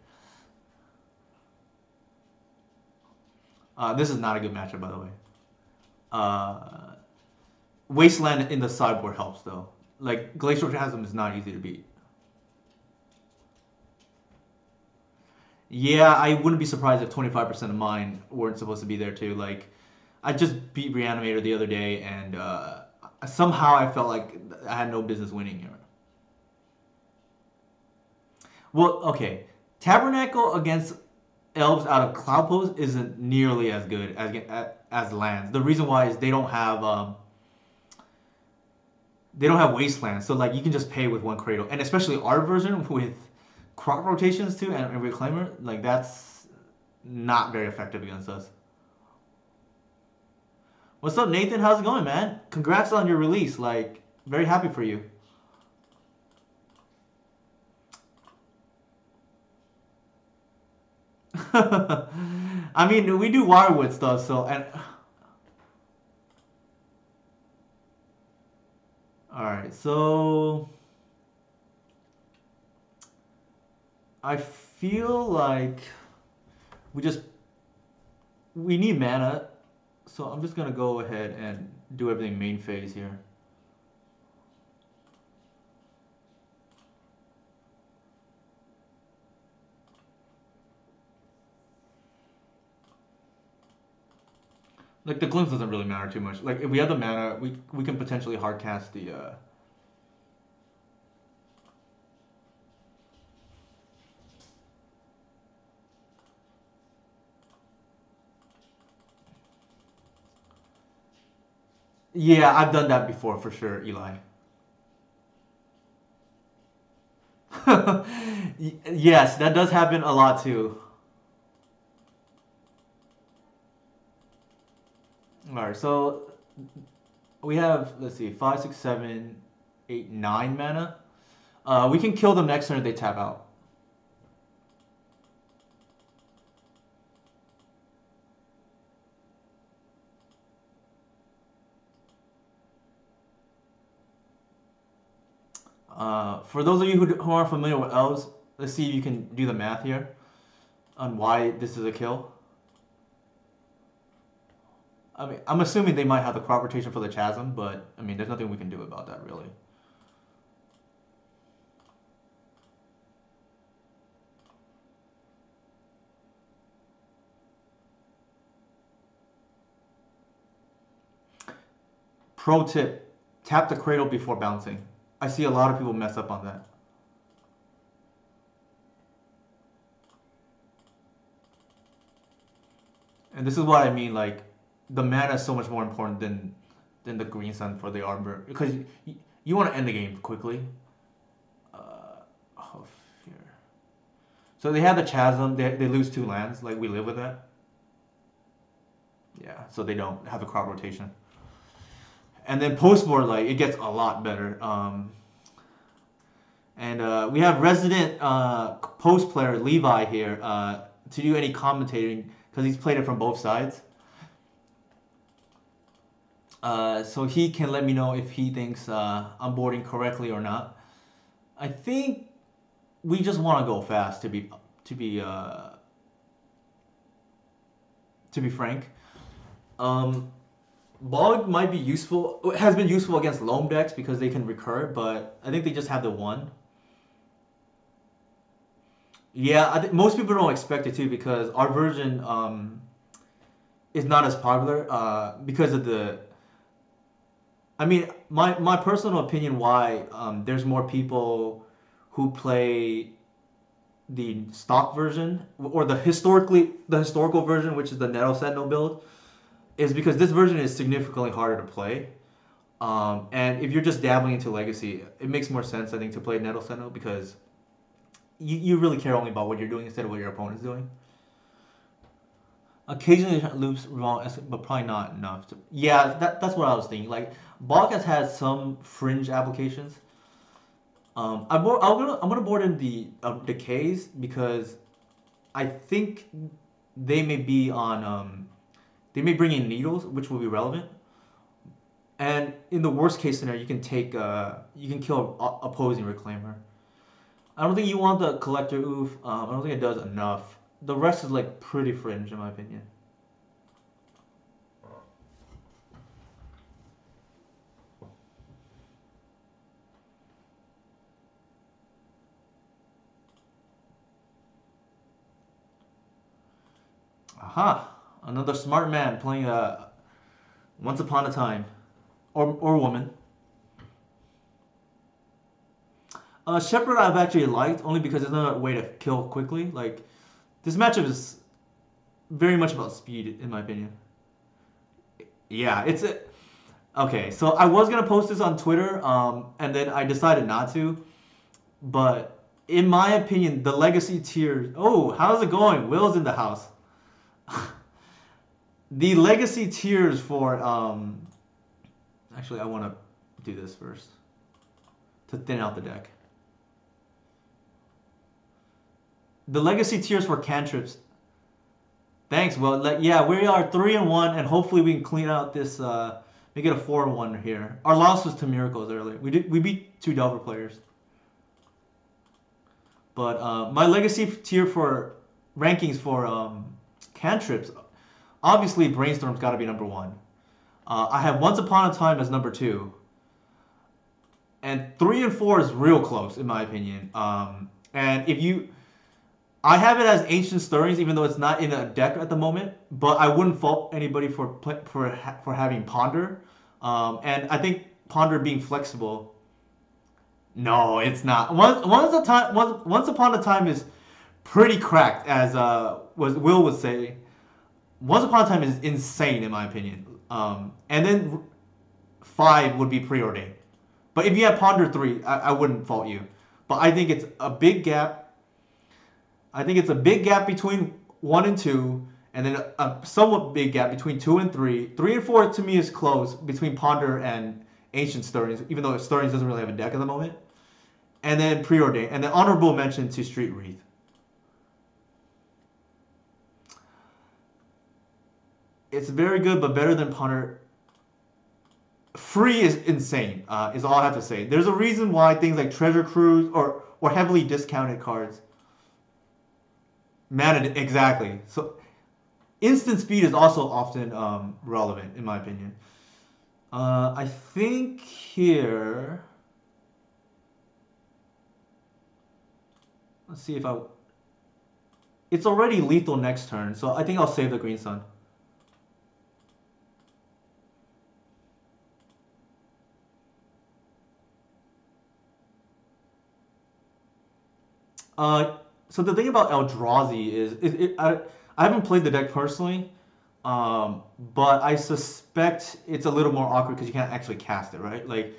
This is not a good matchup, by the way. Uh, Wasteland in the sideboard helps, though. Like, Glacial Chasm is not easy to beat. Yeah, I wouldn't be surprised if 25% of mine weren't supposed to be there, too. Like, I just beat Reanimator the other day, and somehow I felt like I had no business winning here. Well, okay. Tabernacle against elves out of Cloud Post isn't nearly as good as lands. The reason why is they don't have wastelands, so like you can just pay with one cradle, and especially our version with crop rotations too and reclaimer, like that's not very effective against us. What's up, Nathan? How's it going, man? Congrats on your release. Like, very happy for you. I mean, we do Wirewood stuff, so and all right, so I feel like we just we need mana, so I'm just gonna go ahead and do everything main phase here. Like the glimpse doesn't really matter too much. Like if we have the mana, we can potentially hard cast the. Yeah, I've done that before for sure, Eli. Yes, that does happen a lot too. All right, so we have, let's see, 5, 6, 7, 8, 9 mana. We can kill them next turn if they tap out. For those of you who aren't familiar with elves, let's see if you can do the math here on why this is a kill. I mean, I'm assuming they might have the crop rotation for the chasm, but I mean, there's nothing we can do about that really. Pro tip: tap the cradle before bouncing. I see a lot of people mess up on that. And this is what I mean, like the mana is so much more important than the green sun for the arbor because you want to end the game quickly. Oh, fear. So they have the chasm. They lose 2 lands. Like we live with that. Yeah. So they don't have the crop rotation. And then post board, like it gets a lot better. And we have resident post player Levi here to do any commentating because he's played it from both sides. So he can let me know if he thinks I'm boarding correctly or not. I think we just want to go fast to be frank. Bog might be useful. It has been useful against Loam decks because they can recur, but I think they just have the one. Yeah, I think most people don't expect it too because our version is not as popular because of the. I mean, my personal opinion why there's more people who play the stock version or the historical version, which is the Nettle Sentinel build, is because this version is significantly harder to play. And if you're just dabbling into Legacy, it makes more sense, I think, to play Nettle Sentinel because you really care only about what you're doing instead of what your opponent's doing. Occasionally it loops wrong, but probably not enough. Yeah, that's what I was thinking. Like, Balk has had some fringe applications. I'm gonna board in the decays because I think they may be on they may bring in needles, which will be relevant. And in the worst case scenario, you can kill opposing reclaimer. I don't think you want the collector oof. I don't think it does enough. The rest is like pretty fringe in my opinion. Aha! Another smart man playing Once Upon a Time, or woman. Shepherd I've actually liked only because it's another way to kill quickly. Like this matchup is very much about speed in my opinion. Yeah, it's a, okay. So I was gonna post this on Twitter, and then I decided not to. But in my opinion, the legacy tiers. Oh, how's it going? Will's in the house. The legacy tiers for actually I want to do this first to thin out the deck. The legacy tiers for cantrips. Thanks, Will. Yeah, we are 3-1, and hopefully we can clean out this. Make it a 4-1 here. Our loss was to Miracles earlier. We beat 2 Delver players. But my legacy tier for rankings for cantrips, obviously Brainstorm's got to be number 1. I have Once Upon a Time as number 2. And 3 and 4 is real close in my opinion. And if you, I have it as Ancient Stirrings, even though it's not in a deck at the moment. But I wouldn't fault anybody for having Ponder, and I think Ponder being flexible. No, it's not. Once upon a time is pretty cracked, as was Will would say. Once upon a time is insane in my opinion. And then five would be preordained. But if you have Ponder three, I wouldn't fault you. But I think it's a big gap. I think it's a big gap between one and two, and then a somewhat big gap between two and three. Three and four to me is close between Ponder and Ancient Stirrings, even though Stirrings doesn't really have a deck at the moment. And then preordained, and then honorable mention to Street Wreath. It's very good, but better than Ponder. Free is insane. Is all I have to say. There's a reason why things like Treasure Cruise or heavily discounted cards. Mana exactly. So instant speed is also often relevant in my opinion. I think here. Let's see if I. It's already lethal next turn, so I think I'll save the Green Sun. So the thing about Eldrazi is, I haven't played the deck personally, but I suspect it's a little more awkward because you can't actually cast it, right? Like,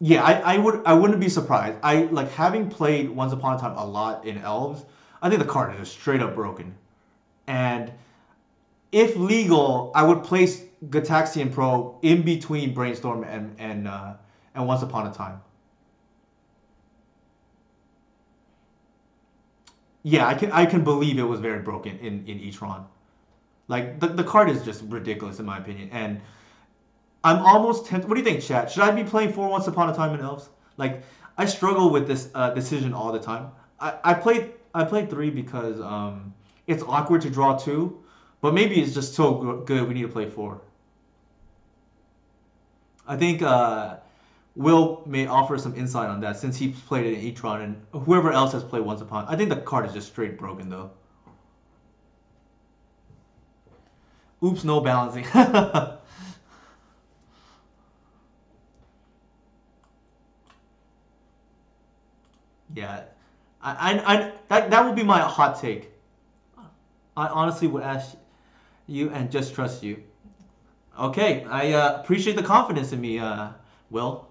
yeah, I wouldn't be surprised. I like having played Once Upon a Time a lot in Elves. I think the card is just straight up broken, and if legal, I would place Gataxian Pro in between Brainstorm and Once Upon a Time. Yeah, I can believe it was very broken in Etron. Like the card is just ridiculous in my opinion, and I'm almost tempted. What do you think, chat? Should I be playing for Once Upon a Time in Elves? Like I struggle with this decision all the time. I played three because it's awkward to draw two, but maybe it's just so good we need to play four. I think Will may offer some insight on that since he played it in Etron and whoever else has played Once Upon. I think the card is just straight broken though. Oops, no balancing. Yeah, that would be my hot take. I honestly would ask you and just trust you. Okay, I appreciate the confidence in me, Will.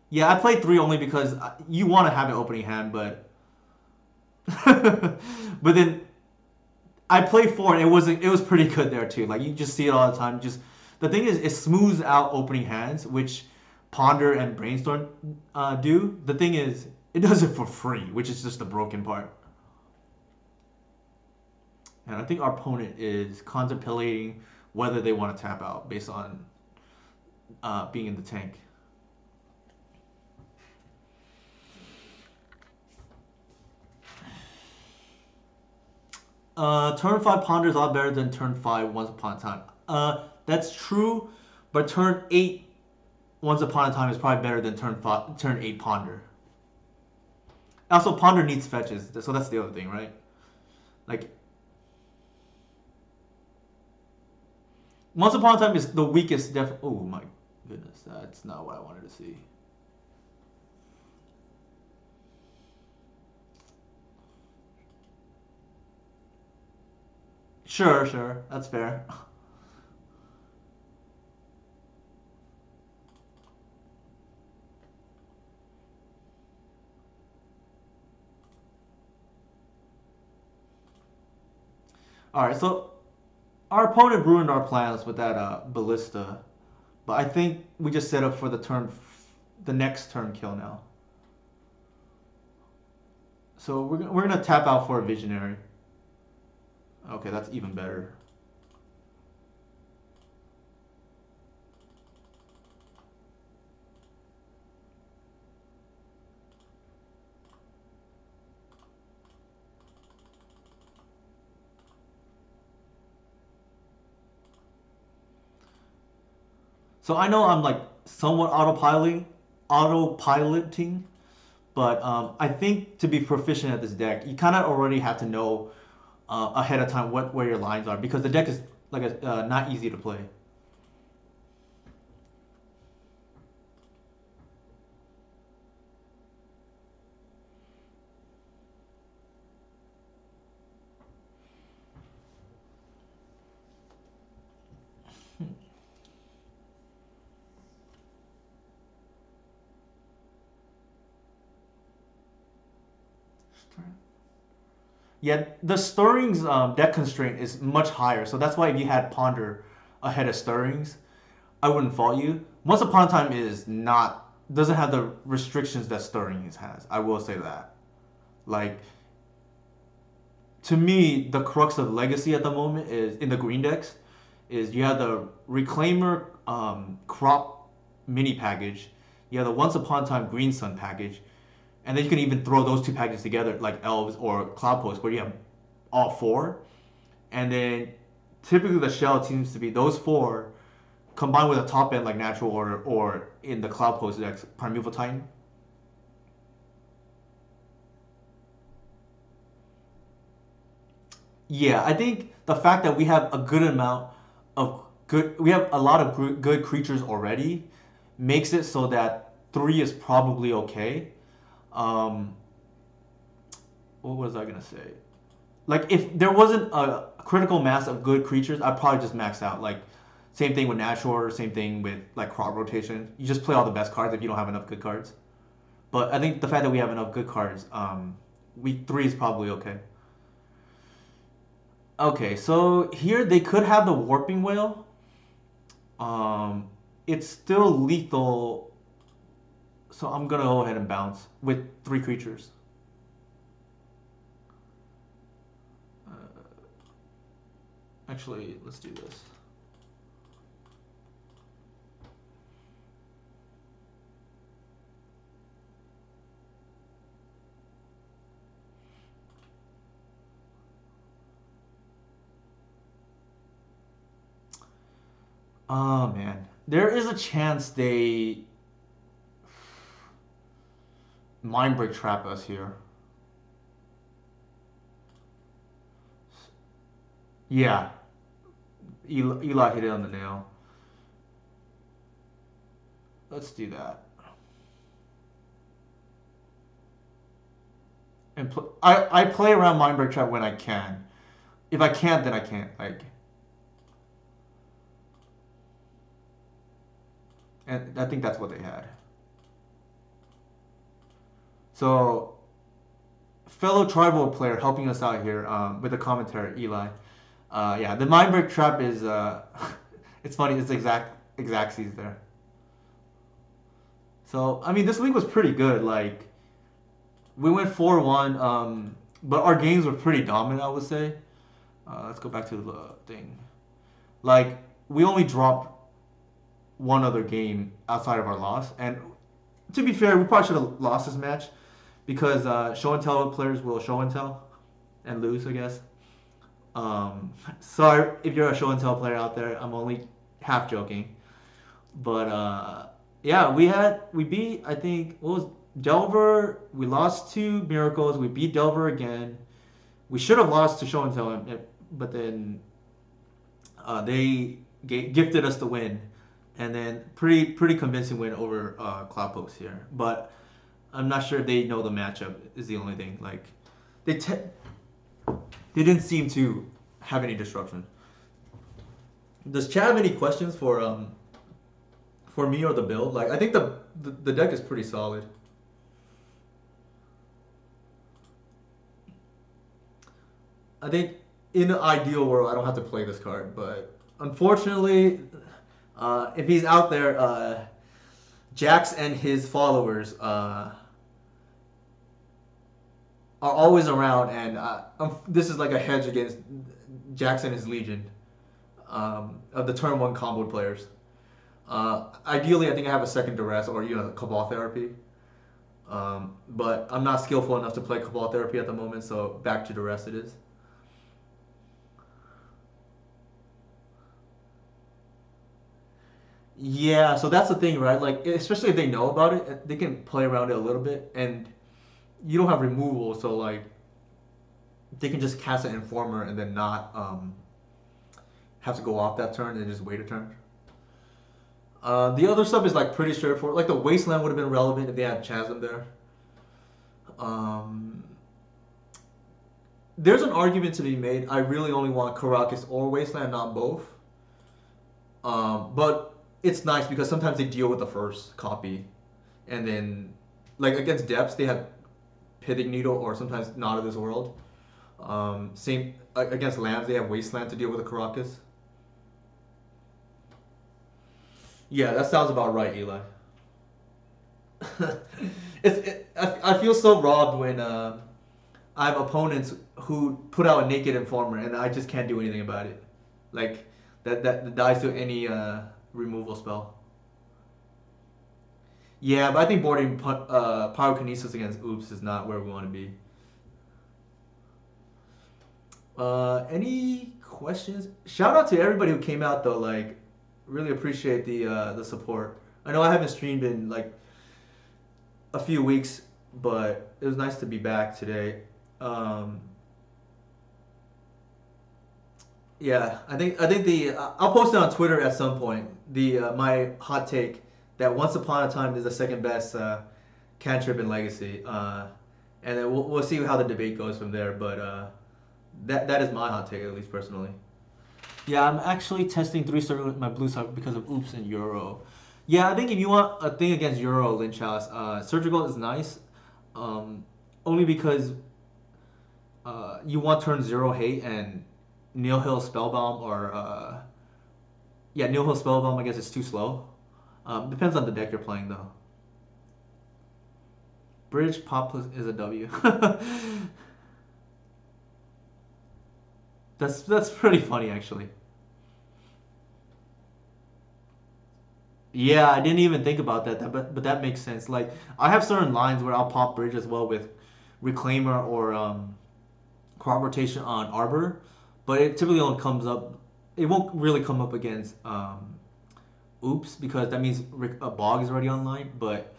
Yeah, I played three only because you want to have an opening hand, but but then I played four and it was pretty good there too. Like you just see it all the time. Just the thing is, it smooths out opening hands, which Ponder and Brainstorm do. The thing is, it does it for free, which is just the broken part. And I think our opponent is contemplating whether they want to tap out based on being in the tank. Turn 5 Ponder is a lot better than turn 5 Once Upon a Time. That's true, but turn 8 Once Upon a Time is probably better than turn 8 Ponder. Also, Ponder needs fetches, so that's the other thing, right? Like, Once Upon a Time is the weakest oh my goodness, that's not what I wanted to see. Sure, sure, that's fair. Alright, so our opponent ruined our plans with that ballista, but I think we just set up for the next turn kill now. So we're gonna tap out for a visionary. Okay, that's even better. So I know I'm like somewhat autopiloting, But I think to be proficient at this deck, you kind of already have to know ahead of time what where your lines are because the deck is not easy to play. Yeah, the Stirrings deck constraint is much higher, so that's why if you had Ponder ahead of Stirrings, I wouldn't fault you. Once Upon a Time is not doesn't have the restrictions that Stirrings has. I will say that. Like to me, the crux of Legacy at the moment is in the green decks is you have the Reclaimer Crop mini package, you have the Once Upon a Time Green Sun package, and then you can even throw those two packages together like Elves or Cloud Post where you have all four, and then typically the shell seems to be those four combined with a top end like Natural Order or in the Cloud Post decks Primeval Titan. Yeah, I think the fact that we have a good amount of we have a lot of good creatures already makes it so that three is probably okay. Um, what was I gonna say? Like if there wasn't a critical mass of good creatures, I'd probably just max out. Like same thing with natural order, same thing with like crop rotation. You just play all the best cards if you don't have enough good cards. But I think the fact that we have enough good cards, we three is probably okay. Okay, so here they could have the warping whale. Um, it's still lethal, so I'm gonna go ahead and bounce with three creatures. Uh, Actually, let's do this. Oh man, there is a chance they mind break trap us here. Yeah, Eli hit it on the nail. Let's do that. And I play around mind break trap when I can. If I can't, then I can't. Like, and I think that's what they had. So fellow tribal player helping us out here with the commentary, Eli. Yeah, the mind break trap is it's funny. It's Xaxes there. So I mean, this league was pretty good. Like we went 4-1, but our games were pretty dominant. I would say. Let's go back to the thing. Like we only dropped one other game outside of our loss, and to be fair, we probably should have lost this match because show and tell players will show and tell and lose, I guess. Sorry if you're a show and tell player out there. I'm only half joking, but yeah, we beat I think what was Delver. We lost to Miracles. We beat Delver again. We should have lost to show and tell, but then they gifted us the win, and then pretty convincing win over Cloud Post here. But I'm not sure if they know the matchup. Is the only thing. Like they te- they didn't seem to have any disruption. Does Chad have any questions for me or the build? Like I think the deck is pretty solid. I think in an ideal world I don't have to play this card, but unfortunately, if he's out there, Jax and his followers are always around, and this is like a hedge against Jax and his legion of the turn one combo players. Ideally, I think I have a second duress or Cabal therapy. But I'm not skillful enough to play Cabal therapy at the moment, so back to duress it is. Yeah, so that's the thing, right? Like, especially if they know about it, they can play around it a little bit. And you don't have removal, so like they can just cast an Informer and then not have to go off that turn and just wait a turn. The other stuff is like pretty straightforward. Like the Wasteland would have been relevant if they had Chasm there. Um, there's an argument to be made. I really only want Karakas or Wasteland, not both. But it's nice because sometimes they deal with the first copy, and then like against Depths they have Pithing Needle or sometimes Not of This World. Same against lands they have Wasteland to deal with the Karakas. Yeah, that sounds about right, Eli. I feel so robbed when I have opponents who put out a Naked Informer and I just can't do anything about it. Like that dies to any removal spell. Yeah, but I think boarding Pyrokinesis against Oops is not where we want to be. Any questions? Shout out to everybody who came out though. Like, really appreciate the support. I know I haven't streamed in like a few weeks, but it was nice to be back today. Yeah, I think the I'll post it on Twitter at some point. The my hot take that Once Upon a Time is the second best cantrip in Legacy, and then we'll see how the debate goes from there. But that is my hot take, at least personally. Yeah, I'm actually testing 3-star with my blue side because of Oops and Euro. Yeah, I think if you want a thing against Euro Lynch House, Surgical is nice, only because you want turn 0 hate and Nihil Spellbomb or yeah, Nihil Spellbomb I guess is too slow. Depends on the deck you're playing though. Bridge Pop is a W. That's pretty funny actually. Yeah, I didn't even think about but that makes sense. Like I have certain lines where I'll pop bridge as well with Reclaimer or crop rotation on Arbor, but it typically only comes up. It won't really come up against Oops because that means a Bog is already online. But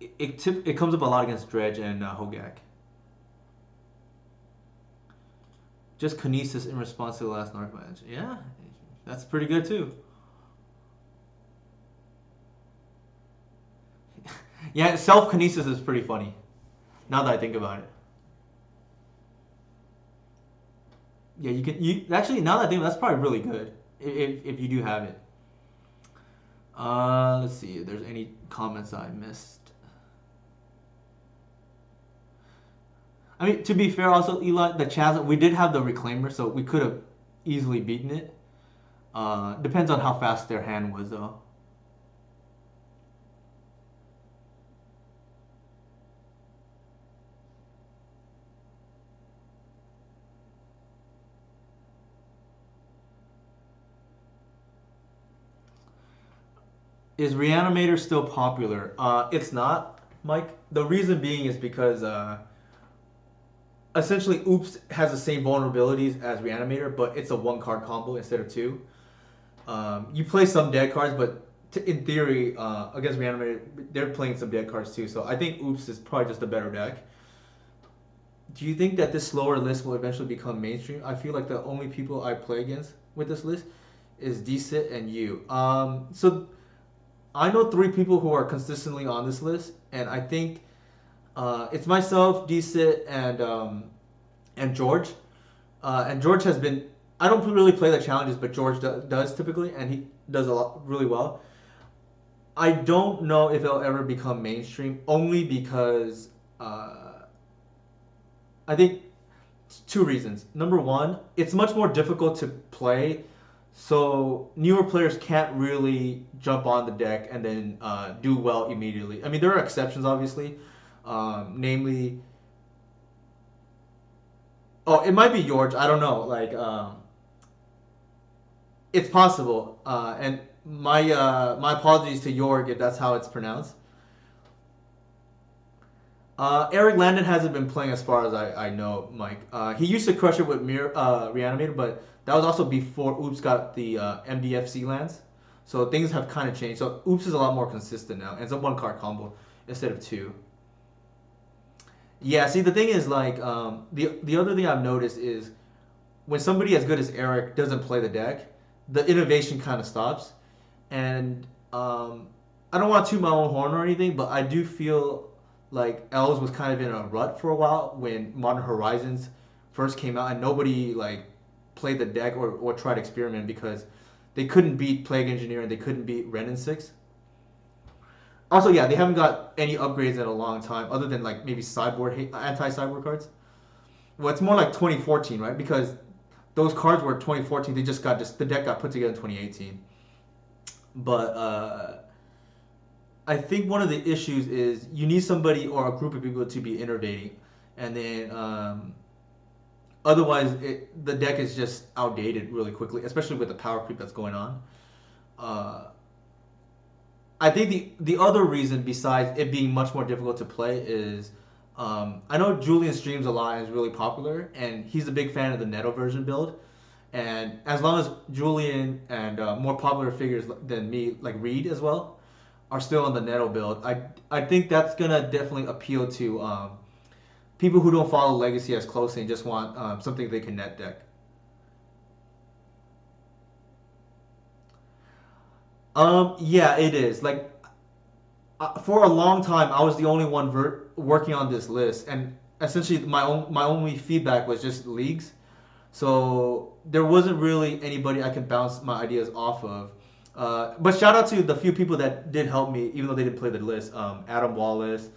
it comes up a lot against Dredge and Hogak. Just Kinesis in response to the last Narc match. Yeah, that's pretty good too. Yeah, self Kinesis is pretty funny. Now that I think about it. Yeah, you actually now that I think that's probably really good if you do have it. Let's see if there's any comments I missed. I mean, to be fair, also Eli, the Chasm, we did have the Reclaimer, so we could have easily beaten it. Depends on how fast their hand was, though. Is Reanimator still popular? It's not, Mike. The reason being is because essentially Oops has the same vulnerabilities as Reanimator, but it's a 1-card combo instead of 2. You play some dead cards, but in theory, against Reanimator, they're playing some dead cards too. So I think Oops is probably just a better deck. Do you think that this slower list will eventually become mainstream? I feel like the only people I play against with this list is DCIT and you. So I know 3 people who are consistently on this list, and I think it's myself, DCIT, and George. And George has been. I don't really play the challenges, but George does typically, and he does a lot really well. I don't know if it'll ever become mainstream, only because I think 2 reasons. Number one, it's much more difficult to play, so newer players can't really jump on the deck and then do well immediately. I mean, there are exceptions, obviously, namely. Oh, it might be George. I don't know. Like, it's possible. And my apologies to Jorg if that's how it's pronounced. Eric Landon hasn't been playing as far as I know, Mike. He used to crush it with Reanimator, but that was also before Oops got the MDFC lands. So things have kind of changed. So Oops is a lot more consistent now, and it's a 1-card combo instead of 2. Yeah, see, the thing is, like, the other thing I've noticed is when somebody as good as Eric doesn't play the deck, the innovation kind of stops. And I don't want to toot my own horn or anything, but I do feel like Elves was kind of in a rut for a while when Modern Horizons first came out, and nobody like played the deck or tried to experiment because they couldn't beat Plague Engineer and they couldn't beat Ren and Six. Also, yeah, they haven't got any upgrades in a long time, other than like maybe anti-cyborg cards. Well, it's more like 2014, right? Because those cards were 2014. They just the deck got put together in 2018. But I think one of the issues is you need somebody or a group of people to be innovating, and then otherwise the deck is just outdated really quickly, especially with the power creep that's going on. Uh, I think the other reason besides it being much more difficult to play is I know Julian streams a lot and is really popular, and he's a big fan of the Neto version build. And as long as Julian and more popular figures than me, like Reed as well, are still on the Neto build, I think that's gonna definitely appeal to people who don't follow Legacy as closely and just want something they can net deck. Yeah, it is. Like for a long time, I was the only one working on this list, and essentially my only feedback was just leagues. So there wasn't really anybody I could bounce my ideas off of. But shout out to the few people that did help me, even though they didn't play the list. Adam Wallace,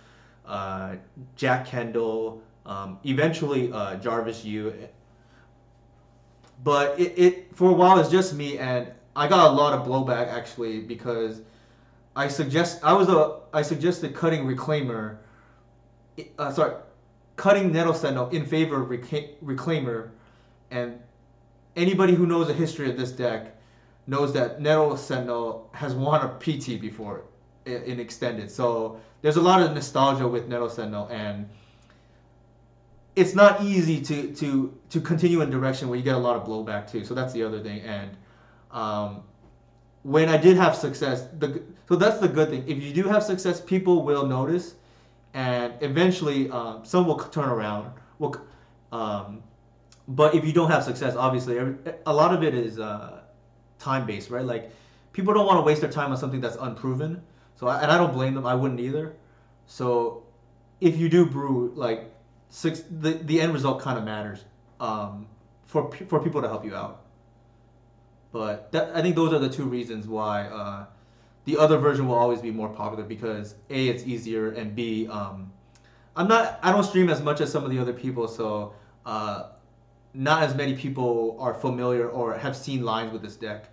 uh, Jack Kendall, eventually Jarvis Yu. But it for a while it's just me, and I got a lot of blowback actually because I suggested cutting Reclaimer, sorry, cutting Nettle Sentinel in favor of Reclaimer, and anybody who knows the history of this deck knows that Nettle Sentinel has won a PT before in extended. So there's a lot of nostalgia with Nettle Sentinel, and it's not easy to continue in a direction where you get a lot of blowback too. So that's the other thing. And um, when I did have success, so that's the good thing. If you do have success, people will notice, and eventually some will turn around. Um, but if you don't have success, obviously, a lot of it is time based, right? Like people don't want to waste their time on something that's unproven. And I don't blame them. I wouldn't either. So if you do brew, like the end result kind of matters for people to help you out. But I think those are the two reasons why the other version will always be more popular because A, it's easier, and B, I don't stream as much as some of the other people, so not as many people are familiar or have seen lines with this deck.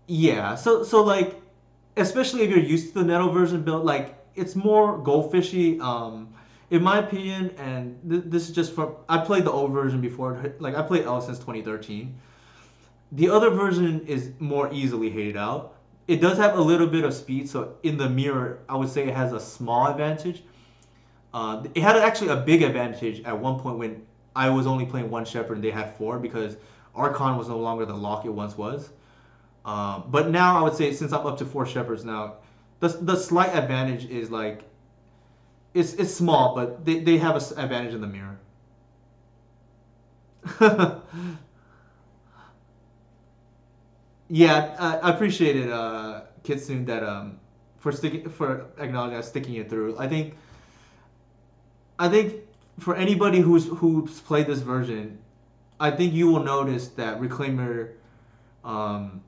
Yeah, so like, especially if you're used to the Neto version build, like it's more goldfishy. In my opinion, and this is just from I played the old version before. Like I played L since 2013. The other version is more easily hated out. It does have a little bit of speed, so in the mirror, I would say it has a small advantage. It had actually a big advantage at one point when I was only playing one Shepherd and they had four because Archon was no longer the lock it once was. But now I would say since I'm up to four Shepherds now, the slight advantage is like it's small, but they have an advantage in the mirror. Yeah, I appreciate it, Kitsune, that for acknowledging sticking it through. I think for anybody who's played this version, I think you will notice that Reclaimer um,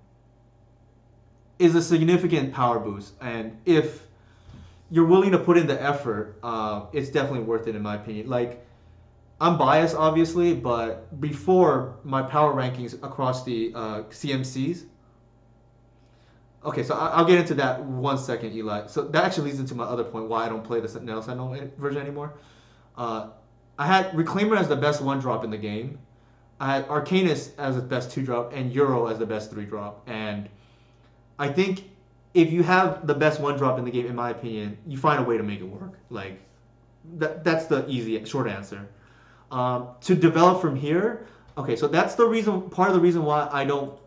is a significant power boost, and if you're willing to put in the effort, it's definitely worth it in my opinion. Like I'm biased, obviously, but before my power rankings across the CMCs. Okay, so I'll get into that one second, Eli. So that actually leads into my other point why I don't play the Sentinel version anymore. Uh, I had Reclaimer as the best one drop in the game. I had Arcanus as the best two drop and Euro as the best three drop. And I think if you have the best one drop in the game, in my opinion, you find a way to make it work. Like that's the easy short answer. To develop from here, okay, so that's the reason. Part of the reason why I don't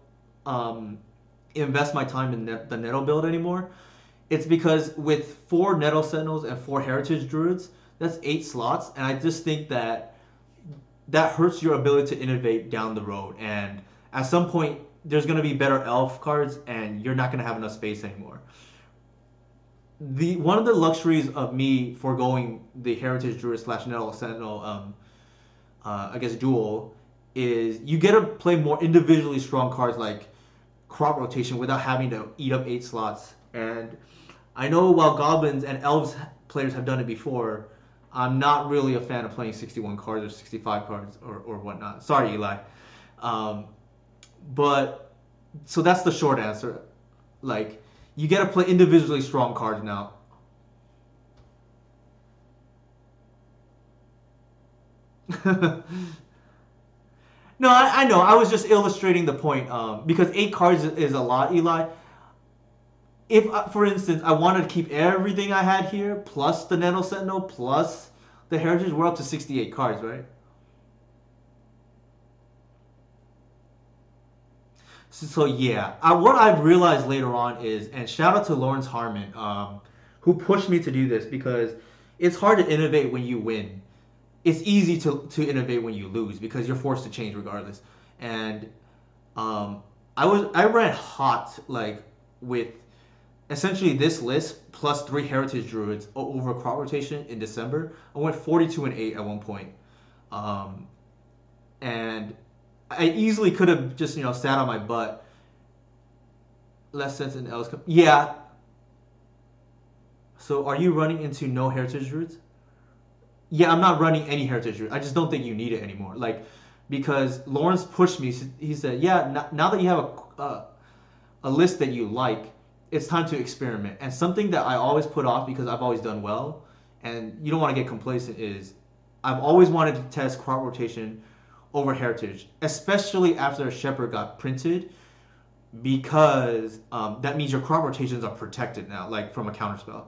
um, invest my time in the Nettle build anymore. It's because with 4 Nettle Sentinels and 4 Heritage Druids, that's 8 slots, and I just think that hurts your ability to innovate down the road. And at some point, there's going to be better elf cards, and you're not going to have enough space anymore. The one of the luxuries of me foregoing the Heritage Druid slash Nettle Sentinel, I guess duel, is you get to play more individually strong cards like crop rotation without having to eat up 8 slots. And I know while goblins and elves players have done it before, I'm not really a fan of playing 61 cards or 65 cards or whatnot. Sorry, Eli. Um, but so that's the short answer. Like you get to play individually strong cards now. No, I know. I was just illustrating the point because 8 cards is a lot, Eli. If, for instance, I wanted to keep everything I had here, plus the Nano Sentinel, plus the Heritage, we're up to 68 cards, right? So yeah, what I've realized later on is, and shout out to Lawrence Harmon, who pushed me to do this because it's hard to innovate when you win. It's easy to innovate when you lose because you're forced to change regardless. And um, I ran hot like with essentially this list plus 3 Heritage Druids over crop rotation in December. I went 42-8 at one point. Um, and I easily could have just sat on my butt. Less sense in else. Yeah. So are you running into no Heritage Druids? Yeah, I'm not running any Heritage Druid. I just don't think you need it anymore. Like because Lawrence pushed me. He said, "Yeah, now that you have a list that you like, it's time to experiment." And something that I always put off because I've always done well, and you don't want to get complacent, is I've always wanted to test crop rotation over Heritage, especially after Shepherd got printed, because that means your crop rotations are protected now, like from a counterspell.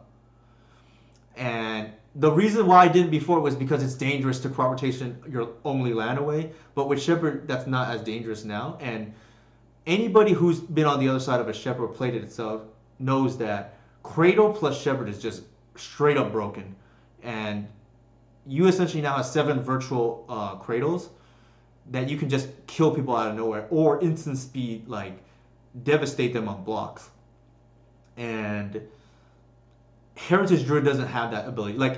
And the reason why I didn't before was because it's dangerous to crop rotation your only land away. But with Shepherd, that's not as dangerous now. And anybody who's been on the other side of a Shepherd or played it itself knows that Cradle plus Shepherd is just straight up broken. And you essentially now have 7 virtual Cradles that you can just kill people out of nowhere or instant speed, like devastate them on blocks. And Heritage Druid doesn't have that ability. Like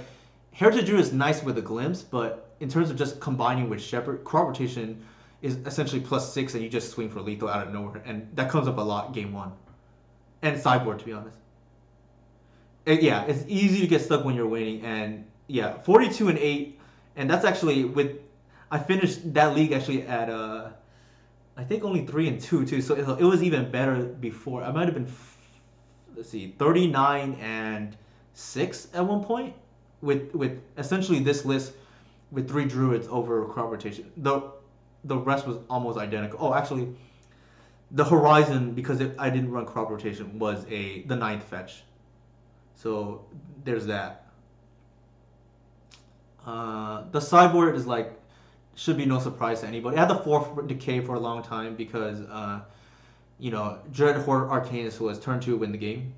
Heritage Druid is nice with a glimpse, but in terms of just combining with Shepherd, crop rotation is essentially +6, and you just swing for lethal out of nowhere, and that comes up a lot game one, and sideboard to be honest. Yeah, it's easy to get stuck when you're winning, and yeah, 42-8, and that's actually with I finished that league actually at I think only 3-2 too, so it was even better before. I might have been let's see 39-6 at one point with essentially this list with 3 druids over crop rotation. The rest was almost identical. Oh, actually, the horizon because I didn't run crop rotation was the ninth fetch. So there's that. The sideboard is like should be no surprise to anybody. I had the fourth decay for a long time because Dread Horde Arcanist was turn 2 win the game.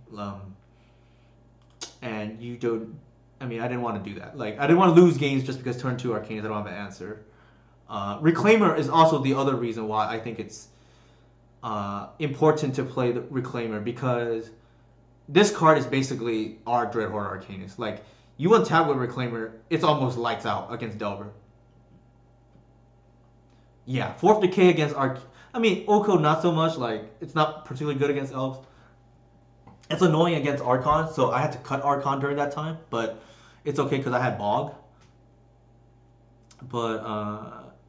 And you don't. I mean, I didn't want to do that. Like, I didn't want to lose games just because turn 2 Arcanist, I don't have an answer. Reclaimer is also the other reason why I think it's important to play the Reclaimer because this card is basically our Dread Horde Arcanist. Like, you untap with Reclaimer, it's almost lights out against Delver. Yeah, fourth decay against Arc. I mean, Oko not so much. Like, it's not particularly good against elves. It's annoying against Archon, so I had to cut Archon during that time. But it's okay because I had Bog. But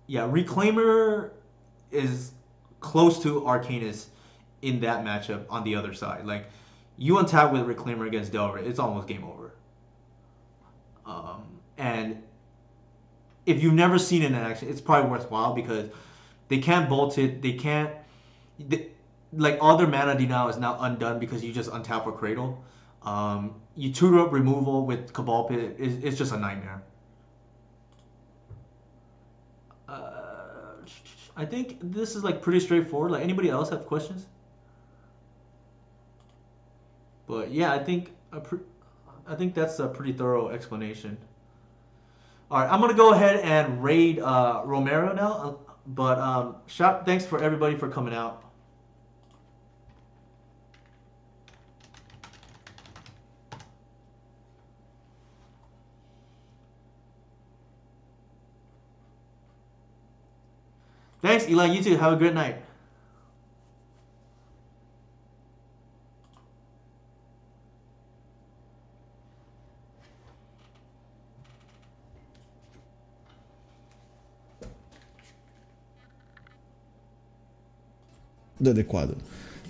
yeah, Reclaimer is close to Arcanist in that matchup on the other side. Like, you untap with Reclaimer against Delver, it's almost game over. And if you've never seen it in action, it's probably worthwhile because they can't bolt it. They can't. They, like all their mana denial is now undone because you just untap for Cradle. You tutor up removal with Cabal Pit. It's just a nightmare. I think this is like pretty straightforward. Like anybody else have questions? But yeah, I think that's a pretty thorough explanation. All right, I'm gonna go ahead and raid Romero now. But thanks for everybody for coming out. Thanks, Eli. You too. Have a good night. The Adequado.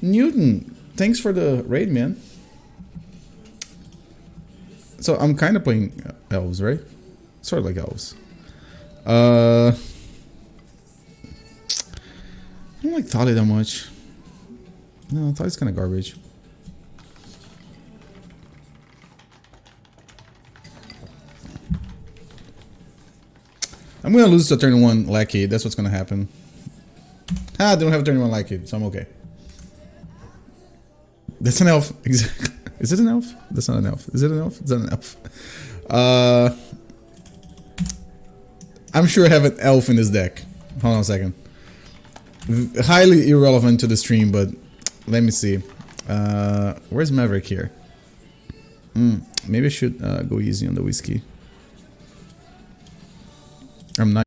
Newton, thanks for the raid, man. So I'm kind of playing elves, right? Sort of like elves. I don't like Thali that much. No, Thali's kind of garbage. I'm gonna lose to turn 1 Lackey. That's what's gonna happen. I don't have a turn 1 Lackey, so I'm okay. That's an elf. Exactly. Is it an elf? That's not an elf. Is it an elf? It's not an elf. I'm sure I have an elf in this deck. Hold on a second. Highly irrelevant to the stream, but let me see. Where's Maverick here? Maybe I should go easy on the whiskey. I'm not.